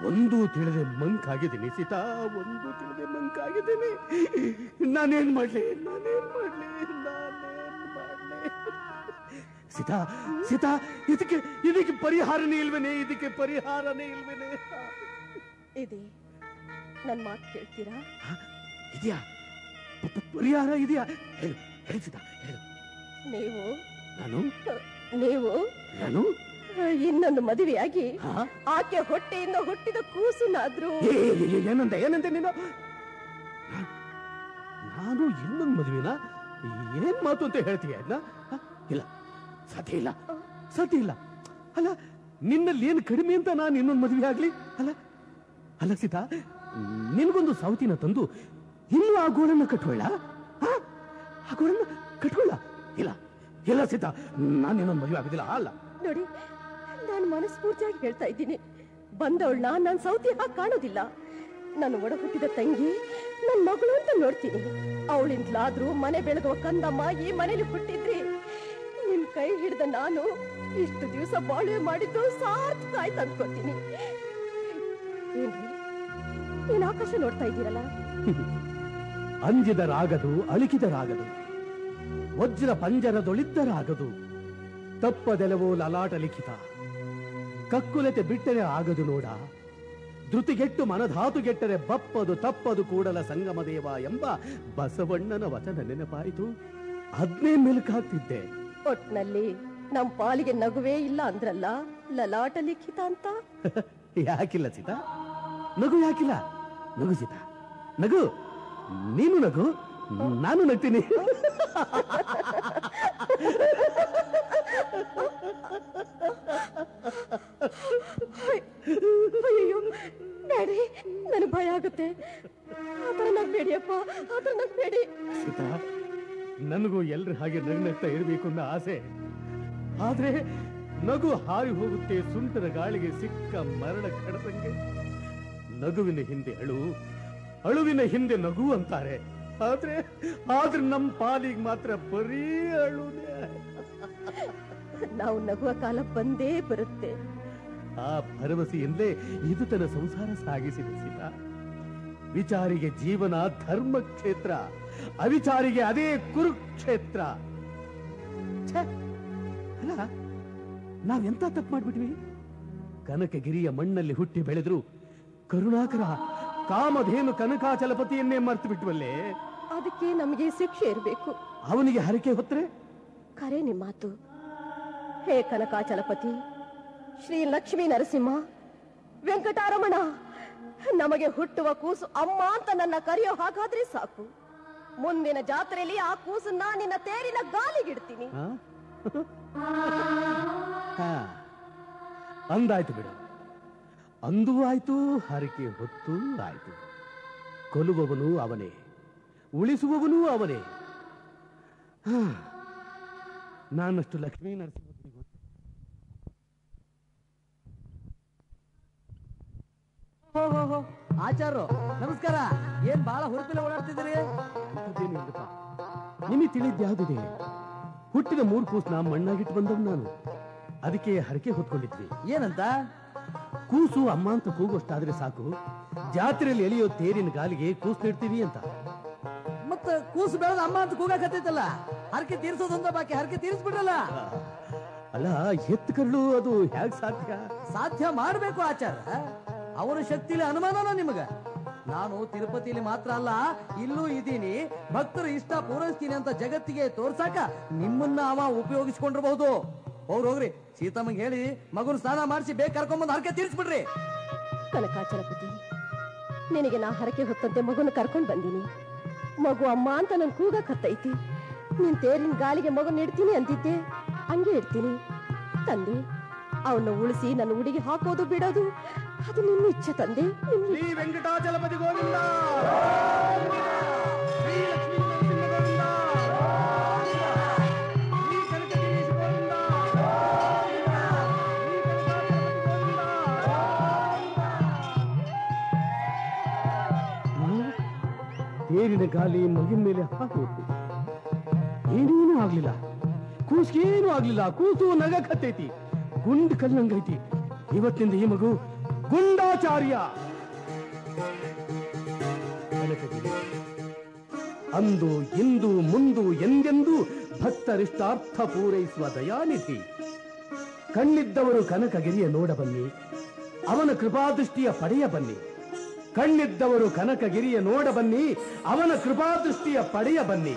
S1: ಒಂದು ತಿಳಿದೆ ಮಂಕಾಗಿದ್ದೀನಿ ಸೀತಾ, ಒಂದು ತಿಳಿದೆ ಮಂಕಾಗಿದ್ದೀನಿ. ನಾನೇನ್ ಮಾಡ್ಲಿ? ಸೀತಾ ಸೀತಾ, ಇದಕ್ಕೆ ಪರಿಹಾರನೇ ಇಲ್ವೇನೆ? ಇದಕ್ಕೆ ಪರಿಹಾರನೇ ಇಲ್ವೇನೆ?
S8: ಇದೆ, ನನ್ ಮಾತು ಕೇಳ್ತೀರಾ?
S1: ಇದೆಯಾ? ಪರಿಹಾರ ಇದೆಯಾ? ಹೇಳು ಹೇಳು ಸೀತಾ, ಹೇಳು.
S8: ನೀವು ಇನ್ನೊಂದು ಮದುವೆಯಾಗಿ ಆಕೆ ಹೊಟ್ಟೆಯಿಂದ ಹುಟ್ಟಿದ ಕೂಸುನಾದ್ರೂ.
S1: ಏನಂತೆ ನೀನು? ನಾನು ಇನ್ನೊಂದು ಮದುವೆನ? ಏನ್ ಮಾತು ಅಂತ ಹೇಳ್ತೀಯ? ಇಲ್ಲ, ಸಾಧ್ಯ ಇಲ್ಲ. ಅಲ್ಲ, ನಿನ್ನಲ್ಲಿ ಏನು ಕಡಿಮೆ ಅಂತ ನಾನು ಇನ್ನೊಂದು ಮದುವೆ ಆಗ್ಲಿ? ಅಲ್ಲ ಸೀತಾ, ನಿನ್ಗೊಂದು ಸೌತಿನ ತಂದು ಇನ್ನೂ ಆ ಗೋಳನ್ನ ಕಟ್ಕೊಳ್ಳ? ಇಲ್ಲ ಸೀತಾ, ನಾನು ಇನ್ನೊಂದು ಮದುವೆ ಆಗುದಿಲ್ಲ. ಅಲ್ಲ
S8: ನೋಡಿ, ನಾನು ಮನಸ್ಫೂರ್ತಿಯಾಗಿ ಹೇಳ್ತಾ ಇದ್ದೀನಿ. ಬಂದವಳನ್ನ ನಾನು ಸೌತಿ ಹಾಕಿ ಕಾಣೋದಿಲ್ಲ. ನನ್ನ ಒಡ ಹುಟ್ಟಿದ ತಂಗಿ ನನ್ನ ಮಗಳು ಅಂತ ನೋಡ್ತೀನಿ. ಅವಳಿಂದಲಾದ್ರೂ ಮನೆ ಬೆಳಗುವ ಕಂದಮ್ಮ ಈ ಮನೇಲಿ ಹುಟ್ಟಿದ್ರಿ. ನಿಮ್ ಕೈ ಹಿಡಿದ ನಾನು ಇಷ್ಟು ದಿವಸ ಬಾಳ್ವೆ ಮಾಡಿದ್ದು ಸಾರ್ಥಕ ಆಯ್ತು ಅನ್ಕೋತೀನಿ. ಏನ್ರಿ, ನೀನ್ ಆಕಾಶ ನೋಡ್ತಾ ಇದ್ದೀರಲ್ಲ?
S1: ಅಂಜಿದರಾಗದು, ಅಳಿಕಿದರಾಗದು, ವಜ್ರ ಪಂಜರದೊಳಿದ್ದರಾಗದು, ತಪ್ಪದೆಲವೋ ಲಲಾಟ ಲಿಖಿತ, ಕಕ್ಕುಲೆತೆ ಬಿಟ್ಟರೆ ಆಗದು ನೋಡ, ಧೃತಿಗೆಟ್ಟು ಮನಧಾತುಗೆಟ್ಟರೆ ಬಪ್ಪದು ತಪ್ಪದು ಕೂಡಲ ಸಂಗಮ ದೇವ ಎಂಬ ಬಸವಣ್ಣನ ವಚನ ನೆನಪಾಯಿತು. ಅದ್ನೇ ಮೆಲುಕಾಗ್ತಿದ್ದೆ.
S8: ಒಟ್ನಲ್ಲಿ ನಮ್ ಪಾಲಿಗೆ ನಗುವೇ ಇಲ್ಲ ಅಂದ್ರಲ್ಲ, ಲಲಾಟ ಲಿಖಿತ ಅಂತ.
S1: ಯಾಕಿಲ್ಲ ಸೀತಾ? ನಗು ಯಾಕಿಲ್ಲ? ನಗು ಸೀತಾ, ನಗು. ನೀನು ನಗು, ನಾನು ನಗ್ತೀನಿ.
S8: ಅಯ್ಯೋ ಬೇಡಿ, ನನಗೆ ಭಯ ಆಗುತ್ತೆ. ಆತರ ನಗ್ಬೇಡಿಯಪ್ಪ, ಆತರ ನಗ್ಬೇಡಿ.
S1: ಸೀತಾ, ನನಗೂ ಎಲ್ರ ಹಾಗೆ ನಗ್ನಗ್ತಾ ಇರಬೇಕು ಅನ್ನೋ ಆಸೆ. ಆದ್ರೆ ನಗು ಹಾರಿ ಹೋಗುತ್ತೆ ಸುಂಟರ ಗಾಳಿಗೆ ಸಿಕ್ಕ ಮರಣ ಕಡದಂಗೆ. ನಗುವಿನ ಹಿಂದೆ ಅಳು, ಅಳುವಿನ ಹಿಂದೆ ನಗು ಅಂತಾರೆ. ಆದ್ರೆ ನಮ್ ಪಾಲಿಗೆ ಮಾತ್ರ ಬರೀ ಅಳುನೇ.
S8: ನಾವು ನಗುವ ಕಾಲ ಬಂದೇ ಬರುತ್ತೆ.
S1: ಆ ಭರವಸೆಯಿಂದಲೇ ಇದು ತನ್ನ ಸಂಸಾರ ಸಾಗಿಸಿದ ಸೀತಾ. ವಿಚಾರಿಗೆ ಜೀವನ ಧರ್ಮ ಕ್ಷೇತ್ರ, ಅವಿಚಾರಿಗೆ ಅದೇ ಕುರುಕ್ಷೇತ್ರ. ಅಲ್ಲ, ನಾವೆಂತ ತಪ್ಪು ಮಾಡ್ಬಿಟ್ವಿ? ಕನಕಗಿರಿಯ ಮಣ್ಣಲ್ಲಿ ಹುಟ್ಟಿ ಬೆಳೆದ್ರು ಕರುಣಾಕರ ಕಾಮಧೇನು ಕನಕಾಚಲಪತಿಯನ್ನೇ ಮರ್ತು ಬಿಟ್ವಲ್ಲೇ.
S8: ಅದಕ್ಕೆ ನಮಗೆ ಶಿಕ್ಷೆ ಇರಬೇಕು.
S1: ಅವನಿಗೆ ಹರಕೆ ಹೊತ್ತರೆ?
S8: ಕರೆ ನಿಮ್ಮ ಮಾತು. ಹೇ ಕನಕಾಚಲಪತಿ, ಶ್ರೀ ಲಕ್ಷ್ಮೀ ನರಸಿಂಹ, ವೆಂಕಟರಮಣ, ನಮಗೆ ಹುಟ್ಟುವ ಕೂಸು ಅಮ್ಮ ಅಂತ ನನ್ನ ಕರೆಯೋ ಹಾಗಾದ್ರೆ ಸಾಕು. ಮುಂದಿನ ಜಾತ್ರೆಯಲ್ಲಿ ಆ ಕೂಸನ್ನ ನಿನ್ನ ತೇರಿನ ಗಾಲಿಗಿಡ್ತೀನಿ.
S1: ಅಂದಾಯ್ತು ಬಿಡು, ಅಂದೂ ಆಯ್ತು, ಹರಕೆ ಹೊತ್ತು ಆಯ್ತು. ಕೊಲ್ಲುವವನು ಅವನೇ, ಉಳಿಸುವವನು ಅವನೇ. ನಾನಷ್ಟು ಲಕ್ಷ್ಮೀ ನರಸಿಂಹ
S6: ಆಚಾರ್ಯ ನಮಸ್ಕಾರ. ಏನ್ ಬಾಳ ಹುರುಪಿನ ಓಡಾಡ್ತಿದ್ದೀರಿ?
S1: ನಿಮಗೆ ತಿಳಿದ್ಯಾವುದಿದೆ? ಹುಟ್ಟಿದ 3 ಕೂಸ್ನ ಮಣ್ಣಾಗಿಟ್ಟು ಬಂದವ್ ನಾನು. ಅದಕ್ಕೆ ಹರಕೆ ಹೊತ್ಕೊಂಡಿದ್ವಿ.
S6: ಏನಂತ?
S1: ಕೂಸು ಅಮ್ಮ ಅಂತ ಕೂಗೋಷ್ಟಾದ್ರೆ ಸಾಕು, ಜಾತ್ರೆಯಲ್ಲಿ ಎಳೆಯೋ ತೇರಿನ ಗಾಲಿಗೆ ಕೂಸು ನೀಡ್ತೀವಿ ಅಂತ.
S6: ಮತ್ತ ಕೂಸು ಬೆಳೆದ ಅಮ್ಮ ಅಂತ ಕೂಗಾಕತ್ತೈತಲ್ಲ, ಹರಕೆ ತೀರ್ಸೋದಂತ ಬಾಕಿ ಹರಕೆ ತೀರಿಸ್ಬಿಡಲ್ಲ.
S1: ಅಲ್ಲ, ಎತ್ತು ಕರಳು ಅದು ಹೇಗ್ ಸಾಧ್ಯ?
S6: ಸಾಧ್ಯ ಮಾಡ್ಬೇಕು ಆಚಾರ್ಯ. ಅವನ ಶಕ್ತಿಲಿ ಅನುಮಾನನ ನಿಮಗ? ನಾನು ತಿರುಪತಿಲಿ ಮಾತ್ರ ಅಲ್ಲ, ಇಲ್ಲೂ ಇದ್ದೀನಿ. ಭಕ್ತರು ಇಷ್ಟ ಪೂರೈಸ್ತೀನಿ ಅಂತ ಜಗತ್ತಿಗೆ ತೋರ್ಸಾಕ ನಿಮ್ಮನ್ನ ಅವ ಉಪಯೋಗಿಸ್ಕೊಂಡಿರಬಹುದು. ಹೋಗ್ರಿ, ಸೀತಮ್ಮಂಗೆ ಹೇಳಿ ಮಗುನ ಸ್ನಾನ ಮಾಡಿಸಿ ಬೇಗ ಕರ್ಕೊಂಬಂದು ಹರಕೆ ತೀರಿಸ್ಬಿಡ್ರಿ.
S8: ಕನಕಾಚಲಪತಿ, ನಿನಗೆ ನಾ ಹರಕೆ ಹೊತ್ತಂತೆ ಮಗುನ ಕರ್ಕೊಂಡ್ ಬಂದೀನಿ. ಮಗು ಅಮ್ಮ ಅಂತ ನನ್ ಕೂಗಕತ್ತೈತಿ. ನೀನ್ ತೇರಿನ ಗಾಳಿಗೆ ಮಗುನ ಇಡ್ತೀನಿ ಅಂತಿದ್ದೆ, ಹಂಗೆ ಇಡ್ತೀನಿ. ತಂದೆ, ಅವನ್ನ ಉಳಿಸಿ ನನ್ನ ಉಡಿಗೆ ಹಾಕೋದು ಬಿಡೋದು ಅದು ನಿಮ್ಮ ಇಚ್ಛೆ ತಂದೆ.
S1: ಶ್ರೀ ವೆಂಕಟಾಚಲಪತಿ ಗೋವಿಂದ, ಶ್ರೀ ಲಕ್ಷ್ಮೀ ನರಸಿಂಹ ಗೋವಿಂದ, ಶ್ರೀ ಕನಕಗಿರೀಶ ಗೋವಿಂದ, ತೇರಿನ ಗಾಲಿ ಮಗಿನ ಮೇಲೆ ಹಾಕೋದು. ಏನೇನೂ ಆಗ್ಲಿಲ್ಲ. ಕೂಸ್ಗೇನು ಆಗ್ಲಿಲ್ಲ. ಕೂಸು ನಗಕತ್ತೈತಿ, ಗುಂಡ್ ಕಲ್ಲಂಗೈತಿ. ಇವತ್ತಿಂದ ಈ ಮಗು ಗುಂಡಾಚಾರ್ಯ. ಕನಕಗಿರಿ ಅಂದು ಇಂದು ಮುಂದು ಎಂದೆಂದು ಭಕ್ತರಿಷ್ಟಾರ್ಥ ಪೂರೈಸುವ ದಯಾನಿಧಿ. ಕಣ್ಣಿದ್ದವರು ಕನಕಗಿರಿಯ ನೋಡ ಬನ್ನಿ, ಅವನ ಕೃಪಾದೃಷ್ಟಿಯ ಪಡೆಯ ಬನ್ನಿ. ಕಣ್ಣಿದ್ದವರು ಕನಕಗಿರಿಯ ನೋಡ ಬನ್ನಿ, ಅವನ ಕೃಪಾದೃಷ್ಟಿಯ ಪಡೆಯ ಬನ್ನಿ.